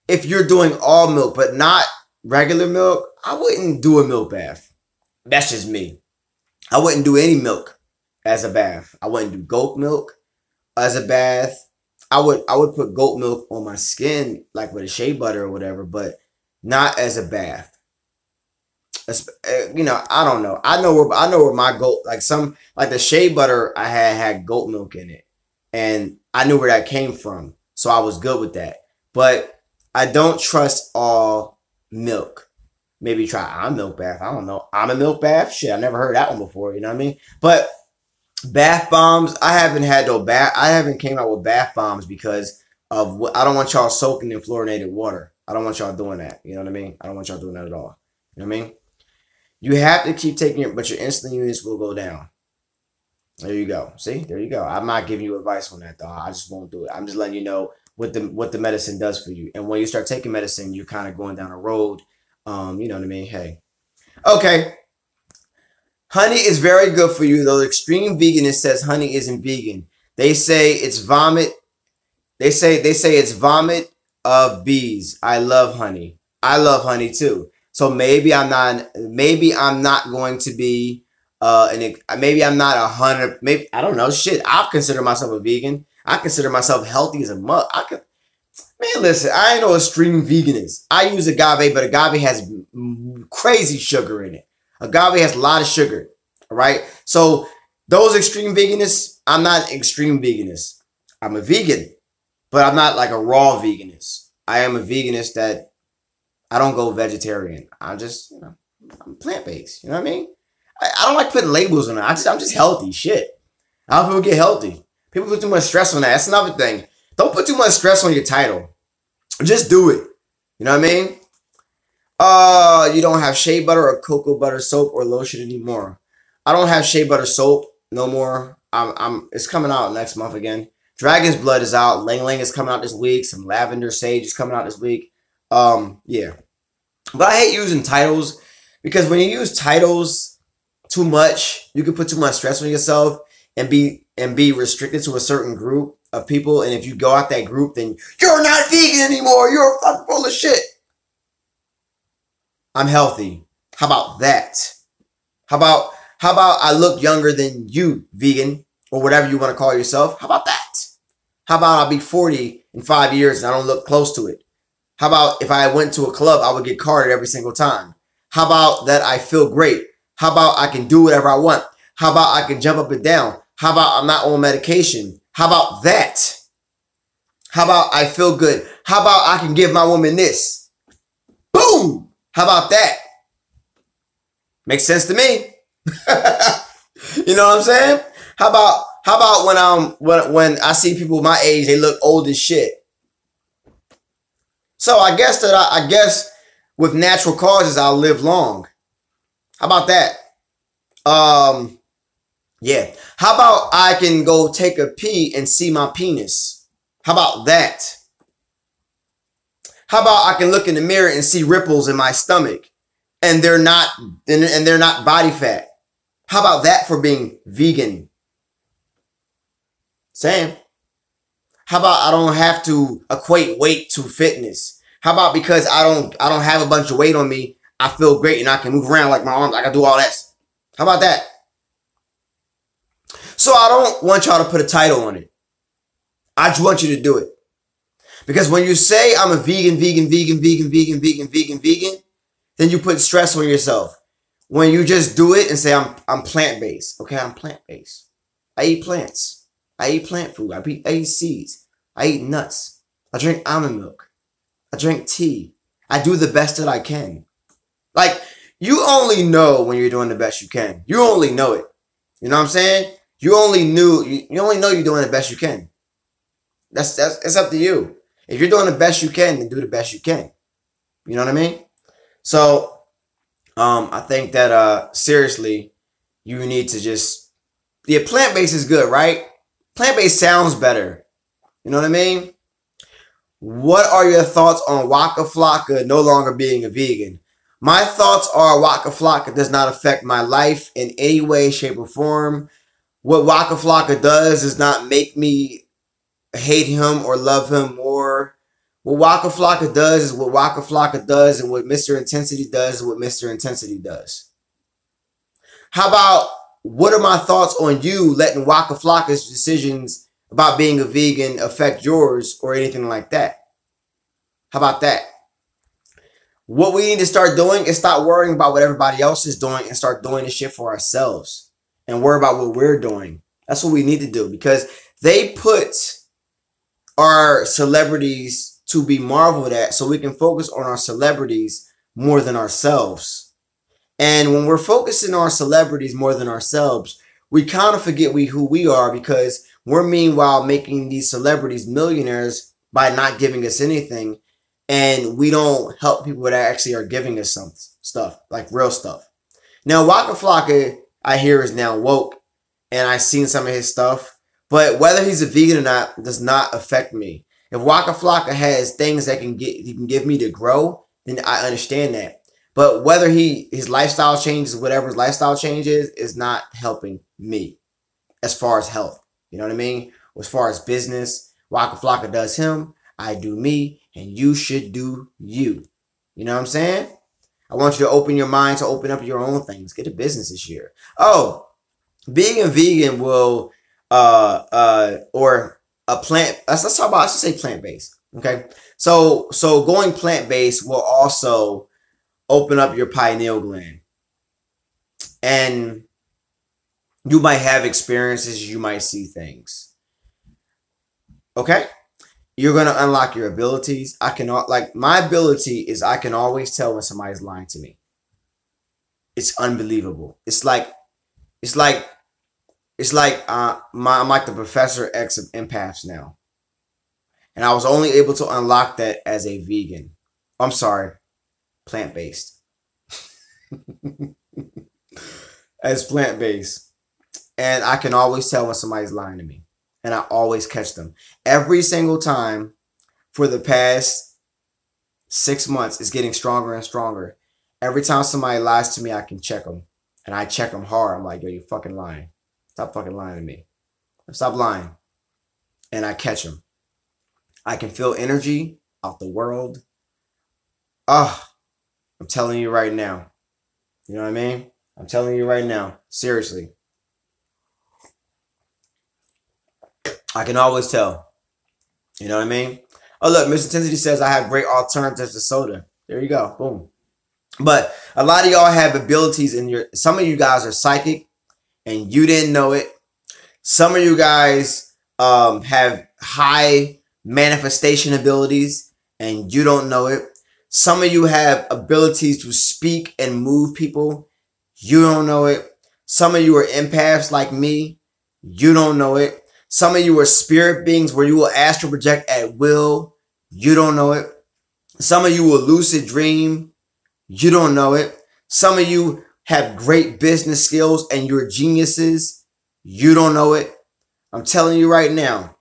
if you're doing all milk but not regular milk, I wouldn't do a milk bath. That's just me. I wouldn't do any milk as a bath. I wouldn't do goat milk as a bath. I would put goat milk on my skin, like with a shea butter or whatever, but not as a bath. You know, I don't know. I know where my goat, like the shea butter I had goat milk in it, and I knew where that came from, so I was good with that. But I don't trust all milk. Maybe try almond milk bath. I don't know. Almond milk bath? Shit, I never heard that one before. You know what I mean? But bath bombs, I haven't had no bath. I haven't came out with bath bombs because of I don't want y'all soaking in fluorinated water. I don't want y'all doing that. You know what I mean? I don't want y'all doing that at all. You know what I mean? You have to keep taking it, but your insulin units will go down. There you go. See, there you go. I'm not giving you advice on that, though. I just won't do it. I'm just letting you know what the medicine does for you. And when you start taking medicine, you're kind of going down a road. You know what I mean? Hey. Okay. Honey is very good for you, though. Extreme veganist says honey isn't vegan. They say it's vomit. They say it's vomit of bees. I love honey. I love honey too. So maybe I'm not going to be maybe I'm not 100. Maybe I don't know. Shit, I consider myself a vegan. I consider myself healthy as a mug. Man, listen, I ain't no extreme veganist. I use agave, but agave has crazy sugar in it. Agave has a lot of sugar, all right? So those extreme veganists, I'm not extreme veganist. I'm a vegan, but I'm not like a raw veganist. I am a veganist that I don't go vegetarian. I'm just, I'm plant-based. You know what I mean? I don't like putting labels on it. I'm just healthy. Shit. How people get healthy? People put too much stress on that. That's another thing. Don't put too much stress on your title. Just do it. You know what I mean? You don't have shea butter or cocoa butter soap or lotion anymore. I don't have shea butter soap no more. It's coming out next month again. Dragon's Blood is out. Lang Lang is coming out this week. Some Lavender Sage is coming out this week. Yeah. But I hate using titles because when you use titles too much, you can put too much stress on yourself and be restricted to a certain group of people. And if you go out that group, then you're not vegan anymore. You're fucking full of shit. I'm healthy. How about that? How about I look younger than you, vegan, or whatever you want to call yourself? How about that? How about I'll be 40 in 5 years and I don't look close to it? How about if I went to a club, I would get carded every single time? How about that I feel great? How about I can do whatever I want? How about I can jump up and down? How about I'm not on medication? How about that? How about I feel good? How about I can give my woman this? Boom! How about that? Makes sense to me. You know what I'm saying? How about when I see people my age, they look old as shit. So I guess with natural causes, I'll live long. How about that? Yeah. How about I can go take a pee and see my penis? How about that? How about I can look in the mirror and see ripples in my stomach and they're not body fat? How about that for being vegan? Same. How about I don't have to equate weight to fitness? How about because I don't have a bunch of weight on me, I feel great and I can move around like my arms, I can do all that. How about that? So I don't want y'all to put a title on it. I just want you to do it. Because when you say I'm a vegan, then you put stress on yourself. When you just do it and say I'm plant-based. Okay, I'm plant-based. I eat plants. I eat plant food. I eat seeds. I eat nuts. I drink almond milk. I drink tea. I do the best that I can. Like, you only know when you're doing the best you can. You only know it. You know what I'm saying? You only know you're doing the best you can. It's up to you. If you're doing the best you can, then do the best you can. You know what I mean? So, I think that seriously, you need to just plant-based is good, right? Plant-based sounds better. You know what I mean? What are your thoughts on Waka Flocka no longer being a vegan? My thoughts are Waka Flocka does not affect my life in any way, shape, or form. What Waka Flocka does not make me hate him or love him more. What Waka Flocka does is what Waka Flocka does, and what Mr. Intensity does is what Mr. Intensity does. How about, what are my thoughts on you letting Waka Flocka's decisions about being a vegan affect yours or anything like that? How about that? What we need to start doing is stop worrying about what everybody else is doing and start doing this shit for ourselves and worry about what we're doing. That's what we need to do, because they put our celebrities to be marveled at so we can focus on our celebrities more than ourselves. And when we're focusing on our celebrities more than ourselves, we kind of forget who we are, because we're meanwhile making these celebrities millionaires by not giving us anything. And we don't help people that actually are giving us some stuff, like real stuff. Now, Waka Flocka, I hear, is now woke, and I've seen some of his stuff. But whether he's a vegan or not does not affect me. If Waka Flocka has things that he can give me to grow, then I understand that. But whether his lifestyle changes, whatever his lifestyle change is not helping me as far as health. You know what I mean? As far as business, Waka Flocka does him, I do me, and you should do you. You know what I'm saying? I want you to open your mind to open up your own things. Get a business this year. Oh, being a vegan will or a plant, let's talk about, let's just say plant-based. Okay. So going plant-based will also open up your pineal gland. And you might have experiences, you might see things. Okay? You're going to unlock your abilities. My ability is I can always tell when somebody's lying to me. It's unbelievable. It's like I'm like the Professor X of empaths now. And I was only able to unlock that as a vegan. I'm sorry, plant-based. As plant-based. And I can always tell when somebody's lying to me. And I always catch them. Every single time for the past 6 months, it's getting stronger and stronger. Every time somebody lies to me, I can check them. And I check them hard. I'm like, yo, you fucking lying. Stop fucking lying to me. Stop lying. And I catch them. I can feel energy out the world. I'm telling you right now. You know what I mean? I'm telling you right now. Seriously. I can always tell. You know what I mean? Oh, look, Mrs In10sity says I have great alternatives to soda. There you go. Boom. But a lot of y'all have abilities some of you guys are psychic and you didn't know it. Some of you guys have high manifestation abilities and you don't know it. Some of you have abilities to speak and move people. You don't know it. Some of you are empaths like me. You don't know it. Some of you are spirit beings where you will astral project at will. You don't know it. Some of you will lucid dream. You don't know it. Some of you have great business skills and you're geniuses. You don't know it. I'm telling you right now.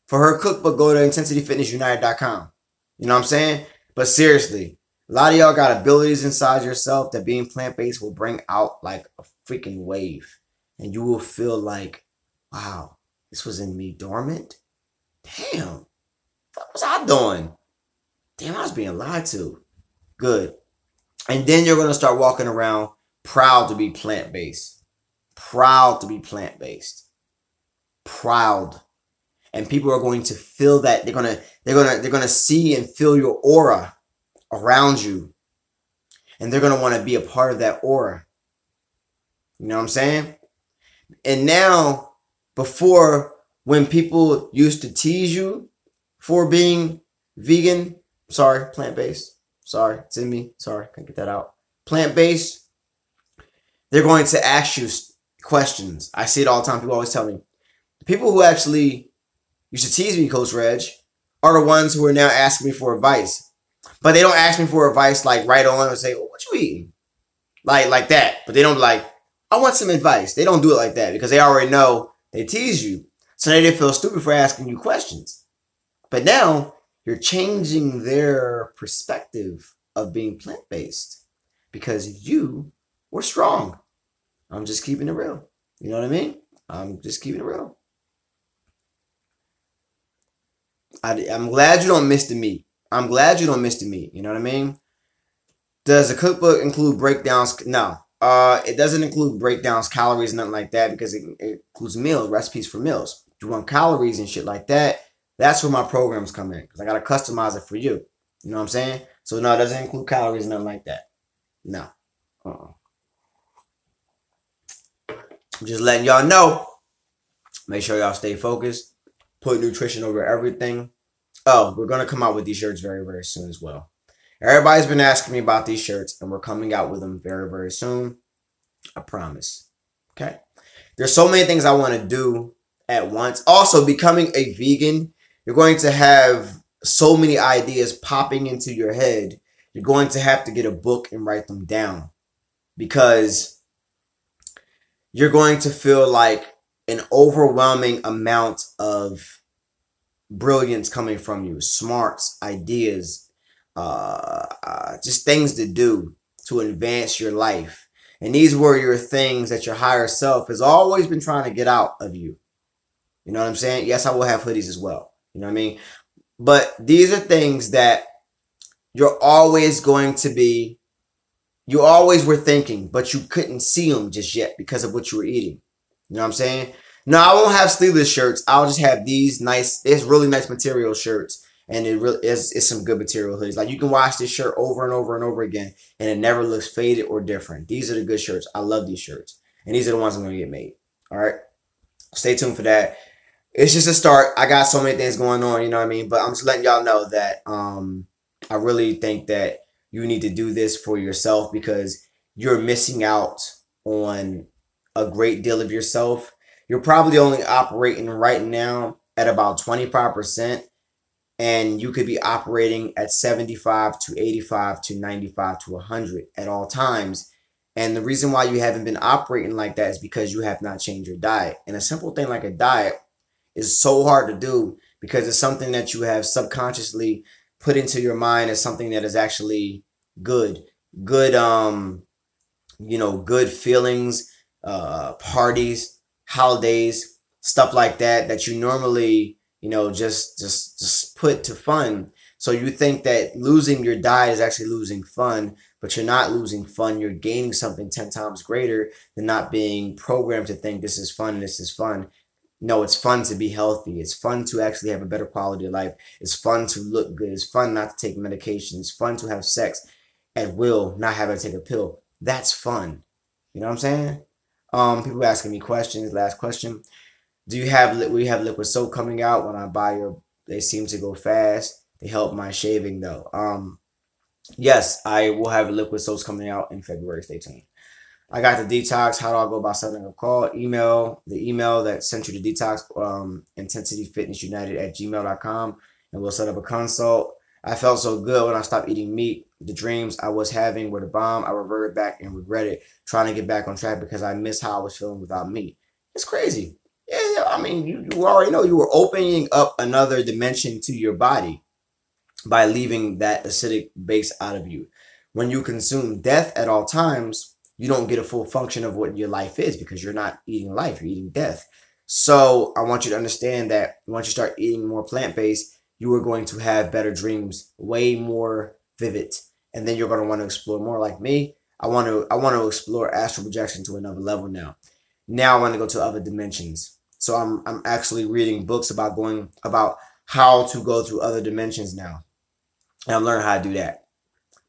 For her cookbook, go to intensityfitnessunited.com. You know what I'm saying? But seriously, a lot of y'all got abilities inside yourself that being plant-based will bring out like a freaking wave. And you will feel like, wow, this was in me dormant. Damn, what was I doing? Damn, I was being lied to. Good. And then you're going to start walking around proud to be plant-based. Proud to be plant-based. Proud. And people are going to feel that. They're going to see and feel your aura around you. And they're going to want to be a part of that aura. You know what I'm saying? And now, before, when people used to tease you for being vegan, sorry, plant-based, sorry, it's in me, sorry, can't get that out. Plant-based, they're going to ask you questions. I see it all the time. People always tell me. The people who actually used to tease me, Coach Reg, are the ones who are now asking me for advice. But they don't ask me for advice like right on or say, well, what you eating? Like that. But they don't be like, I want some advice. They don't do it like that because they already know they tease you. So they didn't feel stupid for asking you questions. But now you're changing their perspective of being plant-based because you were strong. I'm just keeping it real. You know what I mean? I'm just keeping it real. I'm glad you don't miss the meat. I'm glad you don't miss the meat. You know what I mean? Does the cookbook include breakdowns? No. It doesn't include breakdowns, calories, nothing like that because it includes meals, recipes for meals. If you want calories and shit like that, that's where my programs come in because I got to customize it for you. You know what I'm saying? So no, it doesn't include calories, nothing like that. No. I'm just letting y'all know. Make sure y'all stay focused. Put nutrition over everything. Oh, we're going to come out with these shirts very, very soon as well. Everybody's been asking me about these shirts, and we're coming out with them very, very soon. I promise. Okay? There's so many things I want to do at once. Also, becoming a vegan, you're going to have so many ideas popping into your head. You're going to have to get a book and write them down because you're going to feel like an overwhelming amount of brilliance coming from you, smarts, ideas, just things to do to advance your life. And these were your things that your higher self has always been trying to get out of you. You know what I'm saying? Yes, I will have hoodies as well. You know what I mean? But these are things that you're always going to be, you always were thinking, but you couldn't see them just yet because of what you were eating. You know what I'm saying? No, I won't have sleeveless shirts. I'll just have these nice, it's really nice material shirts. And it really is, it's some good material hoodies. Like you can wash this shirt over and over and over again and it never looks faded or different. These are the good shirts. I love these shirts. And these are the ones I'm going to get made. All right. Stay tuned for that. It's just a start. I got so many things going on, you know what I mean? But I'm just letting y'all know that I really think that you need to do this for yourself because you're missing out on a great deal of yourself. You're probably only operating right now at about 25%, and you could be operating at 75 to 85 to 95 to 100 at all times. And the reason why you haven't been operating like that is because you have not changed your diet. And a simple thing like a diet is so hard to do because it's something that you have subconsciously put into your mind as something that is actually good, good feelings, parties, holidays, stuff like that you normally, just put to fun. So you think that losing your diet is actually losing fun, but you're not losing fun. You're gaining something 10 times greater than not being programmed to think this is fun, this is fun. No, it's fun to be healthy. It's fun to actually have a better quality of life. It's fun to look good. It's fun not to take medication. It's fun to have sex at will, not having to take a pill. That's fun. You know what I'm saying? People asking me questions. Last question. We have liquid soap coming out. When I buy they seem to go fast. They help my shaving though. Yes, I will have liquid soaps coming out in February. Stay tuned. I got the detox. How do I go about setting a call? The email that sent you the detox, intensityfitnessunited@gmail.com, and we'll set up a consult. I felt so good when I stopped eating meat. The dreams I was having were the bomb. I reverted back and regretted trying to get back on track because I miss how I was feeling without meat. It's crazy. Yeah, I mean, you already know you were opening up another dimension to your body by leaving that acidic base out of you. When you consume death at all times, you don't get a full function of what your life is because you're not eating life, you're eating death. So I want you to understand that once you start eating more plant-based, you are going to have better dreams, way more vivid. And then you're going to want to explore more. Like me, I want to explore astral projection to another level now. Now I want to go to other dimensions. So I'm actually reading books about how to go through other dimensions now. And I'm learning how to do that.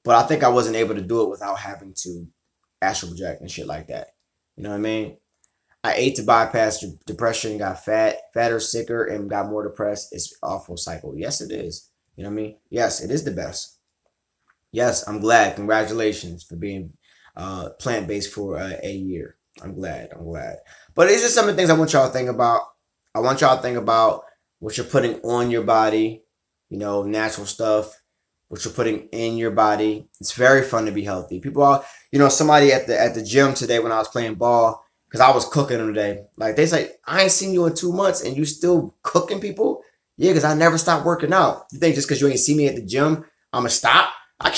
But I think I wasn't able to do it without having to astral project and shit like that. You know what I mean? I ate to bypass depression, got fatter, sicker, and got more depressed. It's an awful cycle. Yes, it is. You know what I mean? Yes, it is the best. Yes, I'm glad. Congratulations for being plant-based for a year. I'm glad. But it's just some of the things I want y'all to think about. I want y'all to think about what you're putting on your body, natural stuff, what you're putting in your body. It's very fun to be healthy. People are, somebody at the gym today when I was playing ball, because I was cooking them today. Like, they say, I ain't seen you in 2 months and you still cooking people? Yeah, because I never stopped working out. You think just because you ain't see me at the gym, I'm going to stop? I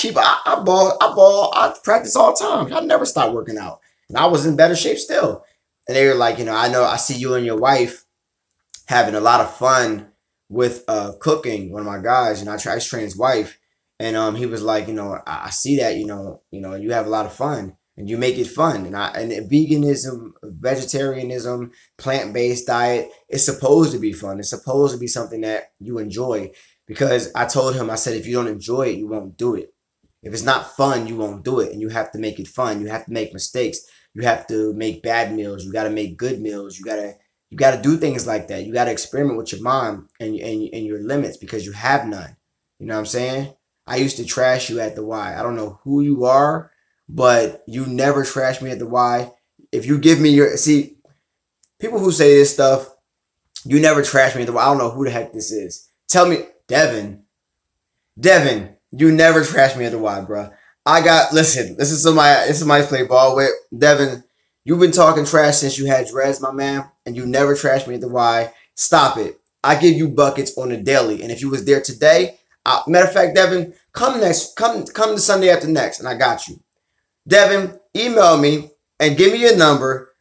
ball, I practice all the time. I never stopped working out. And I was in better shape still. And they were like, I know I see you and your wife having a lot of fun with cooking. One of my guys, I try to train his wife. And he was like, I see that, you have a lot of fun and you make it fun. And veganism, vegetarianism, plant-based diet, it's supposed to be fun. It's supposed to be something that you enjoy. Because I told him, I said, if you don't enjoy it, you won't do it. If it's not fun, you won't do it. And you have to make it fun. You have to make mistakes. You have to make bad meals. You got to make good meals. You got to do things like that. You got to experiment with your mind and your limits because you have none. You know what I'm saying? I used to trash you at the Y. I don't know who you are, but you never trash me at the Y. If you give me people who say this stuff, you never trash me at the Y. I don't know who the heck this is. Tell me, Devin, you never trash me at the Y, bro. Listen, this is somebody play ball with. Devin, you've been talking trash since you had dreads, my man, and you never trashed me at the Y. Stop it. I give you buckets on a daily, and if you was there today, matter of fact, Devin, come the Sunday after next, and I got you. Devin, email me and give me your number.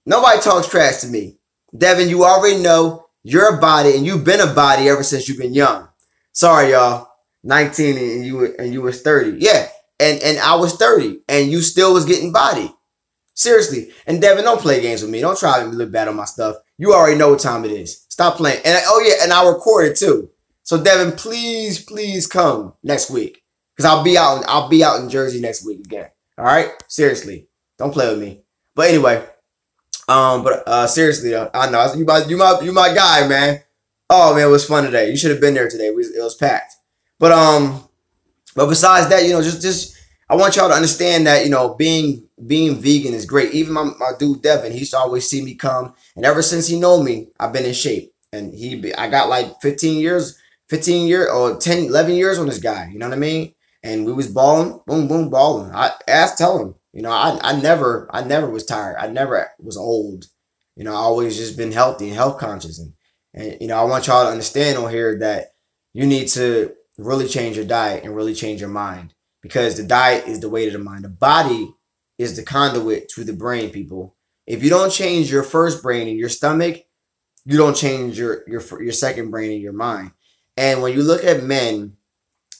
Nobody talks trash to me. Devin, you already know you're a body, and you've been a body ever since you've been young. Sorry, y'all. 19 and you was 30. Yeah. And I was 30 and you still was getting body. Seriously. And Devin, don't play games with me. Don't try to look bad on my stuff. You already know what time it is. Stop playing. And oh yeah, and I'll record it too. So Devin, please come next week. Because I'll be out in Jersey next week again. All right? Seriously. Don't play with me. But anyway, seriously though, I know you my guy, man. Oh man, it was fun today. You should have been there today. It was packed. But besides that, just I want y'all to understand that, being vegan is great. Even my dude Devin, he used to always see me come, and ever since he know me, I've been in shape. And I got like 15 years or 10, 11 years on this guy. You know what I mean? And we was balling, boom, balling. Tell him, I never was tired. I never was old. I always just been healthy and health conscious. And I want y'all to understand on here that you need to really change your diet and really change your mind, because the diet is the weight of the mind. The body is the conduit to the brain, people. If you don't change your first brain in your stomach, you don't change your second brain in your mind. And when you look at men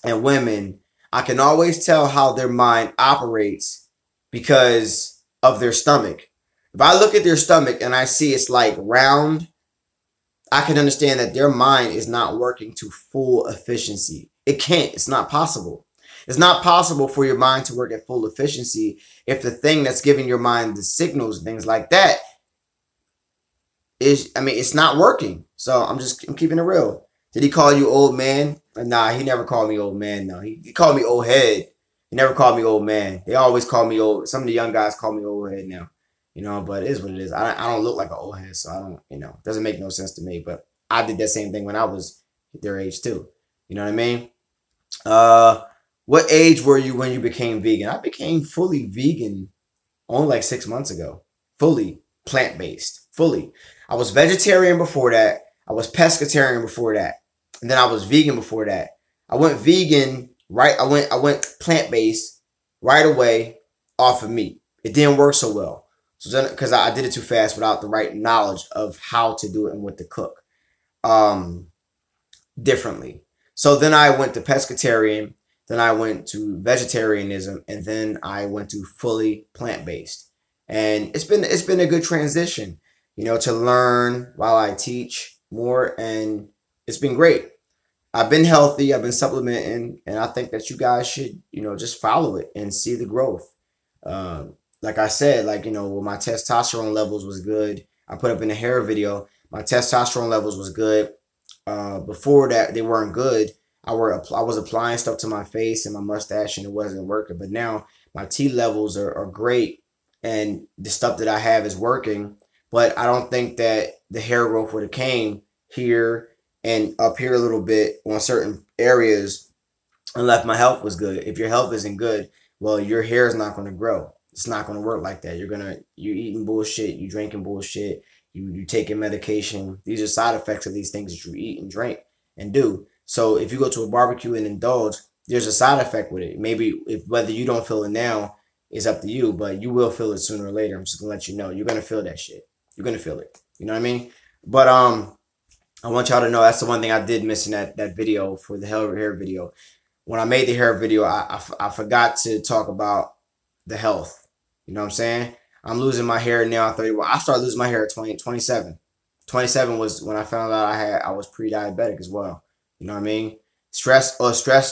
and women, I can always tell how their mind operates because of their stomach. If I look at their stomach and I see it's like round, I can understand that their mind is not working to full efficiency. It can't. It's not possible. It's not possible for your mind to work at full efficiency if the thing that's giving your mind the signals and things like that it's not working. So I'm keeping it real. Did he call you old man? Nah, he never called me old man. No, he called me old head. He never called me old man. They always call me old. Some of the young guys call me old head now. But it is what it is. I don't look like an old head, so I don't, it doesn't make no sense to me. But I did that same thing when I was their age too. You know what I mean? What age were you when you became vegan? I became fully vegan only like 6 months ago. Fully plant-based. Fully. I was vegetarian before that. I was pescatarian before that. And then I was vegan before that. I went vegan, right? I went plant-based right away off of meat. It didn't work so well. So then, because I did it too fast without the right knowledge of how to do it and what to cook differently. So then I went to pescatarian, then I went to vegetarianism, and then I went to fully plant-based. And it's been a good transition, to learn while I teach more, and it's been great. I've been healthy, I've been supplementing, and I think that you guys should, just follow it and see the growth. Like I said, when my testosterone levels was good, I put up in the hair video, my testosterone levels was good. Before that, they weren't good. I was applying stuff to my face and my mustache, and it wasn't working. But now my T levels are great, and the stuff that I have is working. But I don't think that the hair growth would have came here and up here a little bit on certain areas unless my health was good. If your health isn't good, well, your hair is not going to grow. It's not going to work like that. You're eating bullshit. You drinking bullshit. You taking medication. These are side effects of these things that you eat and drink and do. So if you go to a barbecue and indulge, there's a side effect with it. Maybe whether you don't feel it now is up to you, but you will feel it sooner or later. I'm just gonna let you know. You're gonna feel that shit. You're gonna feel it. You know what I mean? But I want y'all to know that's the one thing I did miss in that video for the hair video. When I made the hair video, I forgot to talk about the health. You know what I'm saying? I'm losing my hair now at 31. I started losing my hair at 27. 27 was when I found out I was pre-diabetic as well. You know what I mean? Stress,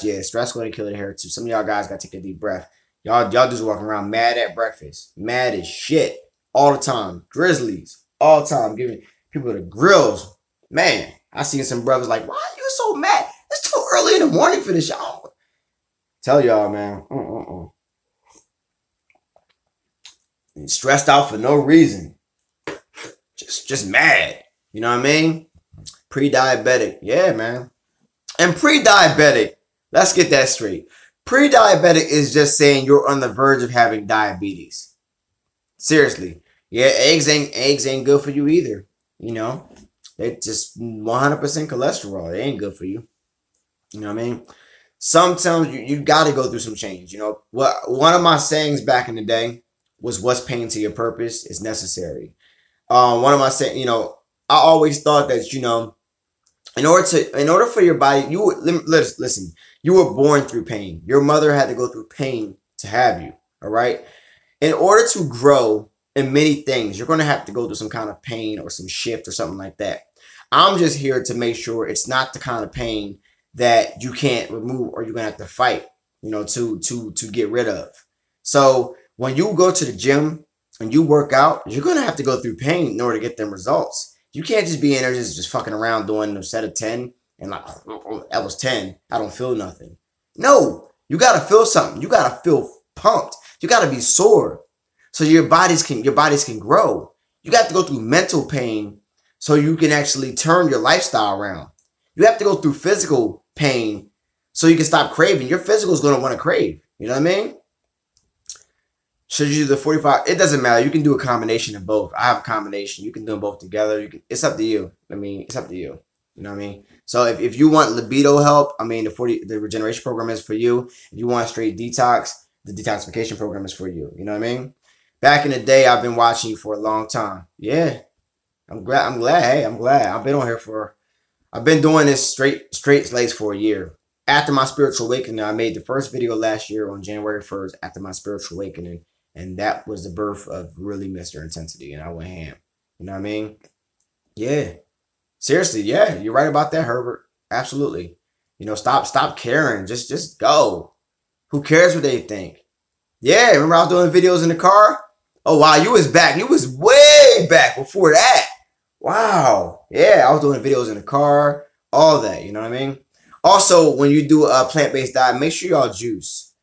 yeah. Stress going to kill the hair too. Some of y'all guys got to take a deep breath. Y'all just walking around mad at breakfast. Mad as shit. All the time. Grizzlies. All the time. Giving people the grills. Man, I seen some brothers like, why are you so mad? It's too early in the morning for this, y'all. Tell y'all, man. Stressed out for no reason. Just mad. You know what I mean? Pre-diabetic. Yeah, man. And pre-diabetic, let's get that straight. Pre-diabetic is just saying you're on the verge of having diabetes. Seriously. Yeah, eggs ain't good for you either. You know, they just 100% cholesterol. They ain't good for you. You know what I mean? Sometimes you got to go through some change. You know, one of my sayings back in the day was, "What's pain to your purpose is necessary." One of my saying, I always thought that, in order for your body, listen, you were born through pain. Your mother had to go through pain to have you. All right. In order to grow in many things, you're going to have to go through some kind of pain or some shift or something like that. I'm just here to make sure it's not the kind of pain that you can't remove or you're going to have to fight, to get rid of. So when you go to the gym and you work out, you're going to have to go through pain in order to get them results. You can't just be in there just fucking around doing a set of 10 and like, oh, that was 10. I don't feel nothing. No, you got to feel something. You got to feel pumped. You got to be sore so your bodies can grow. You got to go through mental pain so you can actually turn your lifestyle around. You have to go through physical pain so you can stop craving. Your physical is going to want to crave. You know what I mean? Should you do the 45? It doesn't matter. You can do a combination of both. I have a combination. You can do them both together. It's up to you. I mean, it's up to you. You know what I mean? So if you want libido help, I mean, the regeneration program is for you. If you want straight detox, the detoxification program is for you. You know what I mean? Back in the day, I've been watching you for a long time. Yeah. I'm glad. Hey, I'm glad. I've been doing this straight lace for a year. After my spiritual awakening, I made the first video last year on January 1st after my spiritual awakening. And that was the birth of really Mr. Intensity. And I went ham. You know what I mean? Yeah. Seriously, yeah. You're right about that, Herbert. Absolutely. Stop caring. Just go. Who cares what they think? Yeah, remember I was doing videos in the car? Oh, wow, you was back. You was way back before that. Wow. Yeah, I was doing videos in the car, all that. You know what I mean? Also, when you do a plant-based diet, make sure y'all juice.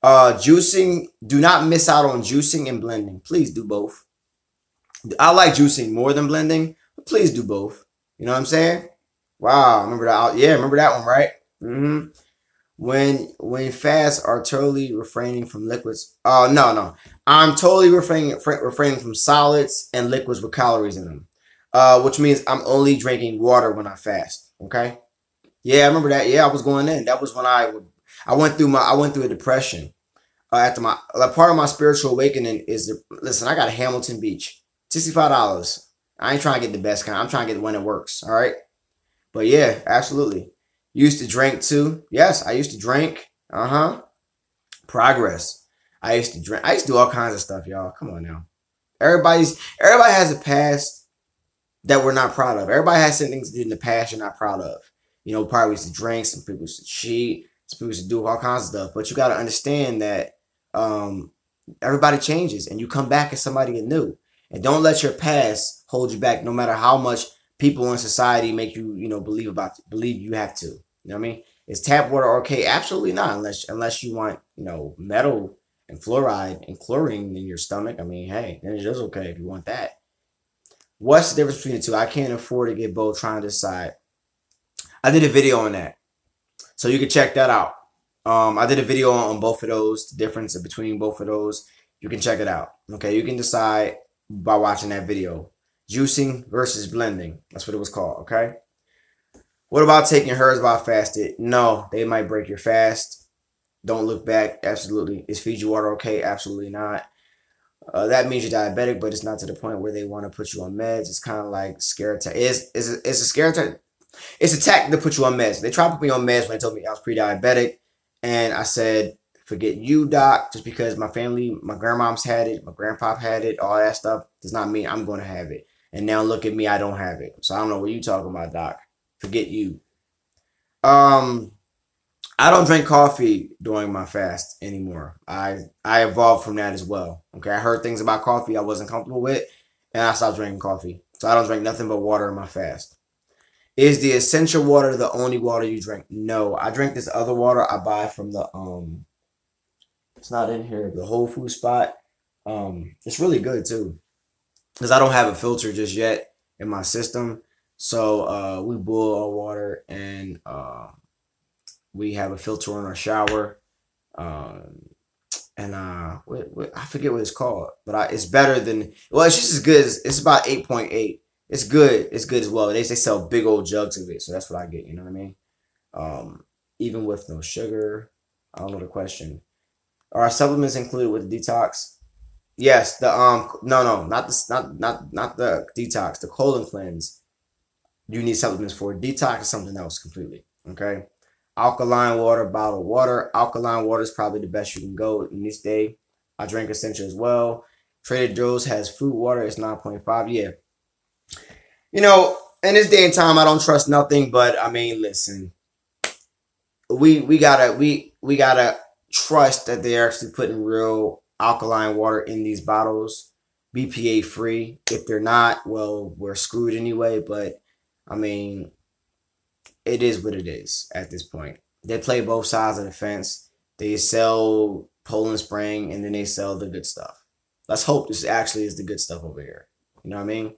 Juicing, do not miss out on juicing and blending. Please do both. I like juicing more than blending, but please do both. You know what I'm saying? Wow, remember that? Yeah, remember that one, right? Mm-hmm. When fasts are totally refraining from liquids. Oh, no. I'm totally refraining from solids and liquids with calories in them. Which means I'm only drinking water when I fast. Okay? Yeah, I remember that. Yeah, I was going in. That was when I went through a depression. After part of my spiritual awakening is listen, I got Hamilton Beach. $65. I ain't trying to get the best kind. I'm trying to get the one that works. All right? But yeah, absolutely. Used to drink too. Yes, I used to drink. Progress. I used to drink. I used to do all kinds of stuff, y'all. Come on now. Everybody has a past that we're not proud of. Everybody has some things to do in the past you're not proud of. Probably used to drink. Some people used to cheat. Some people used to do all kinds of stuff. But you got to understand that everybody changes, and you come back as somebody new. And don't let your past hold you back, no matter how much people in society make you, believe you have to. You know what I mean? Is tap water okay? Absolutely not, unless you want, metal and fluoride and chlorine in your stomach. I mean, hey, then it is okay if you want that. What's the difference between the two? I can't afford to get both, trying to decide. I did a video on that, so you can check that out. I did a video on both of those, the difference between both of those. You can check it out. Okay, you can decide by watching that video. Juicing versus blending. That's what it was called, okay? What about taking herbs while fasted? No, they might break your fast. Don't look back. Absolutely. Is Fiji water okay? Absolutely not. That means you're diabetic, but it's not to the point where they want to put you on meds. It's kind of like scare attack. It's a scare attack. It's a tactic to put you on meds. They tried to put me on meds when they told me I was pre-diabetic. And I said, forget you, doc. Just because my family, my grandmom's had it, my grandpa had it, all that stuff does not mean I'm going to have it. And now look at me, I don't have it. So I don't know what you talking about, doc. Forget you. I don't drink coffee during my fast anymore. I evolved from that as well. Okay, I heard things about coffee I wasn't comfortable with, and I stopped drinking coffee. So I don't drink nothing but water in my fast. Is the essential water the only water you drink? No, I drink this other water I buy from the it's not in here, the Whole Food spot. It's really good too, because I don't have a filter just yet in my system. So we boil our water, and we have a filter in our shower. And I forget what it's called, but it's better than, well, it's just as good as, it's about 8.8. It's good. It's good as well. They sell big old jugs of it, so that's what I get. You know what I mean? Even with no sugar. I don't know the question. Are supplements included with the detox? Yes. No, not the detox. The colon cleanse. You need supplements for. Detox is something else completely. Okay. Alkaline water, bottled water. Alkaline water is probably the best you can go in this day. I drink Essential as well. Trader Joe's has fruit water. It's 9.5. Yeah. You know, in this day and time, I don't trust nothing. But I mean, listen, we gotta trust that they're actually putting real alkaline water in these bottles, BPA free. If they're not, well, we're screwed anyway. But I mean, it is what it is at this point. They play both sides of the fence. They sell Poland Spring and then they sell the good stuff. Let's hope this actually is the good stuff over here. You know what I mean?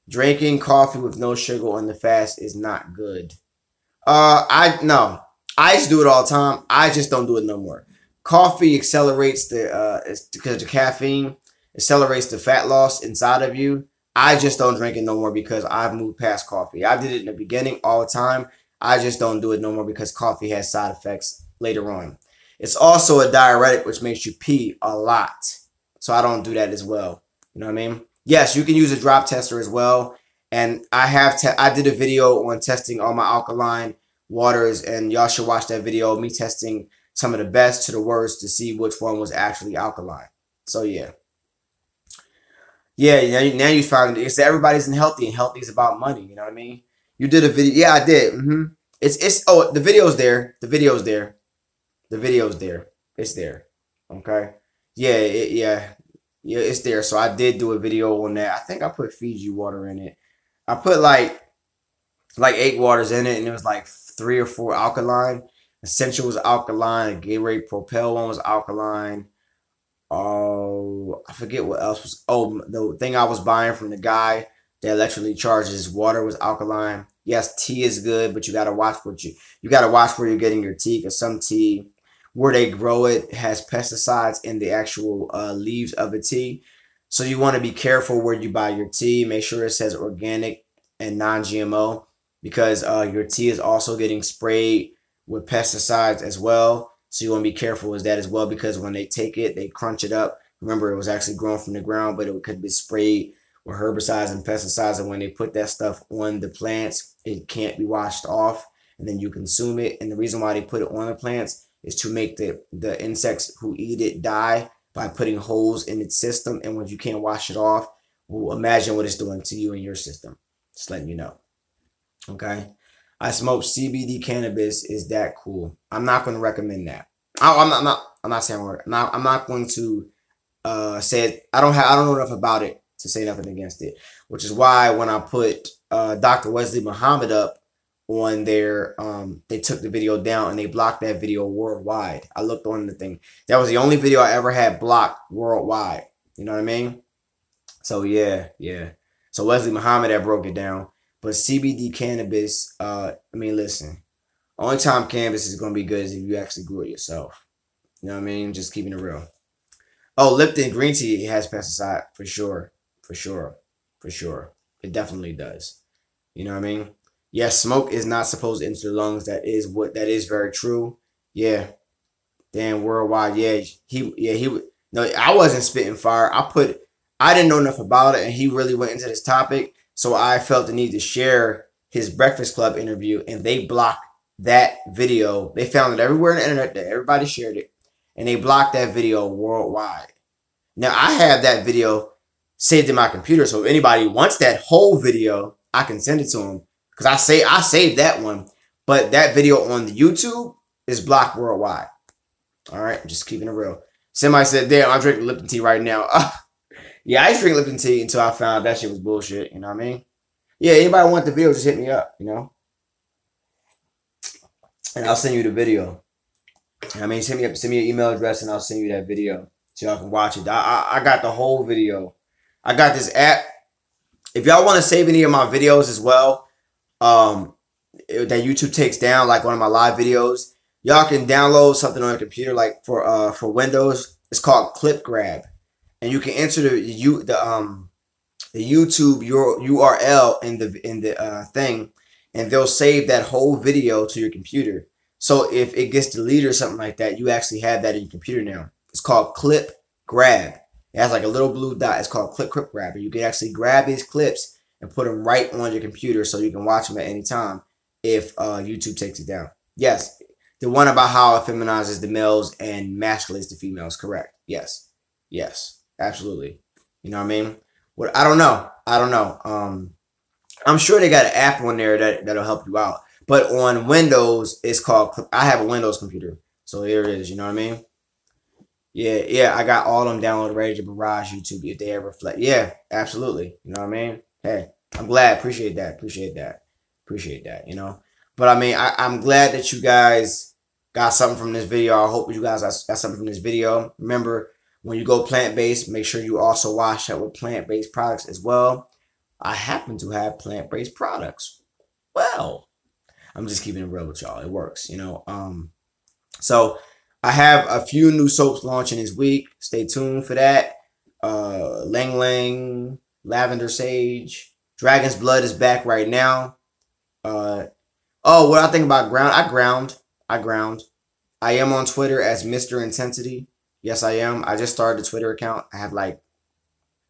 Drinking coffee with no sugar on the fast is not good. I used to do it all the time. I just don't do it no more. Coffee accelerates it's because the caffeine accelerates the fat loss inside of you. I just don't drink it no more because I've moved past coffee. I did it in the beginning all the time. I just don't do it no more because coffee has side effects later on. It's also a diuretic, which makes you pee a lot. So I don't do that as well. You know what I mean? Yes, you can use a drop tester as well. And I did a video on testing all my alkaline waters, and y'all should watch that video of me testing some of the best to the worst to see which one was actually alkaline. So yeah. Yeah, now you found it's everybody's healthy, and healthy is about money. You know what I mean? You did a video. Yeah, I did. It's the video's there. The video's there. The video's there. It's there. Okay. Yeah, it's there. So I did do a video on that. I think I put Fiji water in it. I put like 8 waters in it, and it was like 3 or 4 alkaline. Essential was alkaline. Gatorade Propel one was alkaline. Oh, I forget what else was. Oh, the thing I was buying from the guy that electrically charges water was alkaline. Yes, tea is good, but you gotta watch where you're getting your tea, because some tea where they grow it has pesticides in the actual leaves of the tea. So you want to be careful where you buy your tea. Make sure it says organic and non-GMO, because your tea is also getting sprayed with pesticides as well. So you want to be careful with that as well, because when they take it, they crunch it up. Remember, it was actually grown from the ground, but it could be sprayed with herbicides and pesticides. And when they put that stuff on the plants, it can't be washed off, and then you consume it. And the reason why they put it on the plants is to make the insects who eat it die by putting holes in its system. And when you can't wash it off, well, imagine what it's doing to you and your system. Just letting you know. Okay. I smoke CBD cannabis. Is that cool? I'm not going to recommend that. I'm not saying I'm not going to say it. I don't know enough about it to say nothing against it, which is why when I put Dr. Wesley Muhammad up on their they took the video down and they blocked that video worldwide. I looked on the thing. That was the only video I ever had blocked worldwide. You know what I mean? So yeah. So Wesley Muhammad had broke it down. But CBD cannabis, I mean, listen, only time cannabis is going to be good is if you actually grew it yourself. You know what I mean? Just keeping it real. Oh, Lipton green tea has pesticide for sure. It definitely does. You know what I mean? Yes, smoke is not supposed to enter the lungs. That is very true. Yeah. Damn, worldwide. Yeah, he would. No, I wasn't spitting fire. I didn't know enough about it, and he really went into this topic. So I felt the need to share his Breakfast Club interview, and they blocked that video. They found it everywhere on the internet that everybody shared it, and they blocked that video worldwide. Now I have that video saved in my computer, so if anybody wants that whole video, I can send it to them, because I saved that one. But that video on the YouTube is blocked worldwide. All right, I'm just keeping it real. Somebody said, "Damn, I'm drinking Lipton tea right now." Yeah, I used to drink Lipton tea until I found that shit was bullshit. You know what I mean? Yeah, anybody want the video, just hit me up, you know? And I'll send you the video. I mean, send me your email address and I'll send you that video so y'all can watch it. I got the whole video. I got this app. If y'all want to save any of my videos as well, that YouTube takes down, like one of my live videos, y'all can download something on your computer, like for Windows. It's called Clip Grab, and you can enter the YouTube your URL in the thing, and they'll save that whole video to your computer. So if it gets deleted or something like that, you actually have that in your computer now. It's called Clip Grab. It has like a little blue dot. It's called Clip Grab, and you can actually grab these clips and put them right on your computer so you can watch them at any time if YouTube takes it down. Yes, the one about how it feminizes the males and masculates the females. Correct. Yes. Yes. Absolutely. You know what I mean? What I don't know. I don't know. I'm sure they got an app on there that'll help you out. But on Windows, it's called. I have a Windows computer, so here it is. You know what I mean? Yeah. I got all them downloaded ready to barrage YouTube if they ever flat. Yeah, absolutely. You know what I mean? Hey, I'm glad. Appreciate that. Appreciate that. You know. But I mean, I'm glad that you guys got something from this video. I hope you guys got something from this video. Remember, when you go plant-based, make sure you also wash that with plant-based products as well. I happen to have plant-based products. Well, I'm just keeping it real with y'all. It works, you know. So I have a few new soaps launching this week. Stay tuned for that. Lang Lang, Lavender Sage, Dragon's Blood is back right now. What I think about ground? I ground. I am on Twitter as Mr. Intensity. Yes, I am. I just started a Twitter account. I have like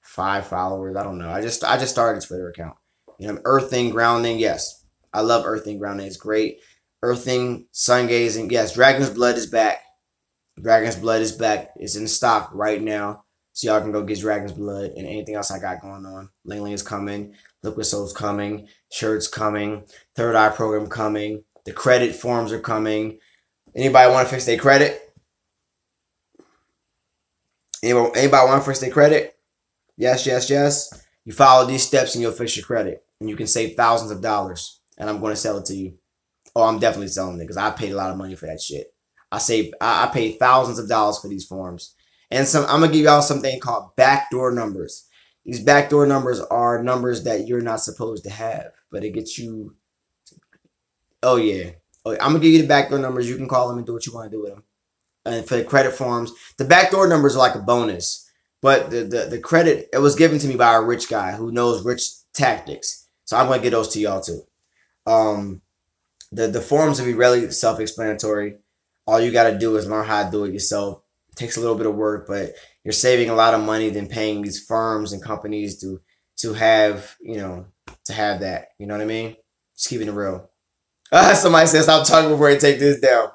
5 followers. I don't know. I just started a Twitter account. You know, earthing, grounding. Yes, I love earthing, grounding. It's great. Earthing, sun gazing. Yes, Dragon's Blood is back. Dragon's Blood is back. It's in stock right now, so y'all can go get Dragon's Blood and anything else I got going on. Ling Ling is coming. Liquid Soul's coming. Shirts coming. Third Eye program coming. The credit forms are coming. Anybody want to fix their credit? Anybody want to fix their credit? Yes. You follow these steps and you'll fix your credit. And you can save thousands of dollars. And I'm going to sell it to you. Oh, I'm definitely selling it because I paid a lot of money for that shit. I paid thousands of dollars for these forms. And I'm going to give y'all something called backdoor numbers. These backdoor numbers are numbers that you're not supposed to have. But it gets you... Oh, yeah. I'm going to give you the backdoor numbers. You can call them and do what you want to do with them. And for the credit forms, the backdoor numbers are like a bonus. But the credit, it was given to me by a rich guy who knows rich tactics. So I'm going to get those to y'all too. The forms will be really self-explanatory. All you got to do is learn how to do it yourself. It takes a little bit of work, but you're saving a lot of money than paying these firms and companies to have, to have that. You know what I mean? Just keeping it real. Somebody says, stop talking before you take this down.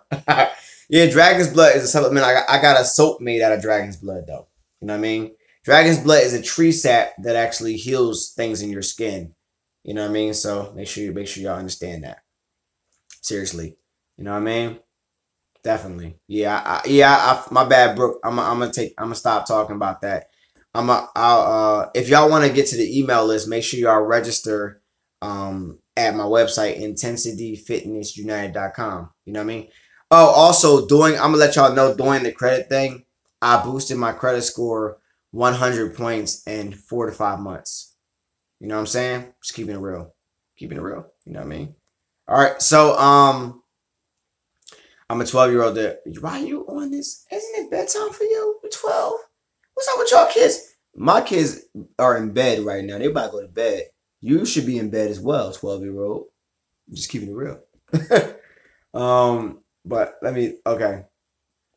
Yeah, Dragon's Blood is a supplement. I got a soap made out of Dragon's Blood, though. You know what I mean? Dragon's Blood is a tree sap that actually heals things in your skin. You know what I mean? So make sure y'all understand that. Seriously. You know what I mean? Definitely. Yeah, my bad, Brooke. I'm gonna stop talking about that. If y'all want to get to the email list, make sure y'all register at my website, intensityfitnessunited.com. You know what I mean? Oh, also I'm gonna let y'all know doing the credit thing, I boosted my credit score 100 points in 4 to 5 months. You know what I'm saying? Just keeping it real. You know what I mean? All right, so I'm a 12-year-old that, why are you on this? Isn't it bedtime for you? You're 12. What's up with y'all kids? My kids are in bed right now. They about to go to bed. You should be in bed as well, 12-year-old. Just keeping it real. But okay.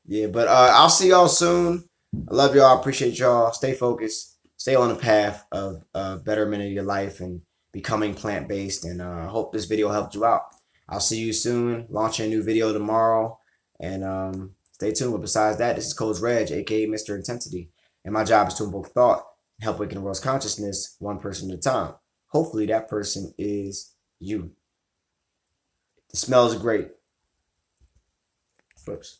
Yeah, but I'll see y'all soon. I love y'all. I appreciate y'all. Stay focused. Stay on the path of betterment of your life and becoming plant-based. And I hope this video helped you out. I'll see you soon. Launching a new video tomorrow. And stay tuned. But besides that, this is Coach Reg, aka Mr. Intensity. And my job is to invoke thought and help awaken the world's consciousness one person at a time. Hopefully that person is you. The smell is great. Flips.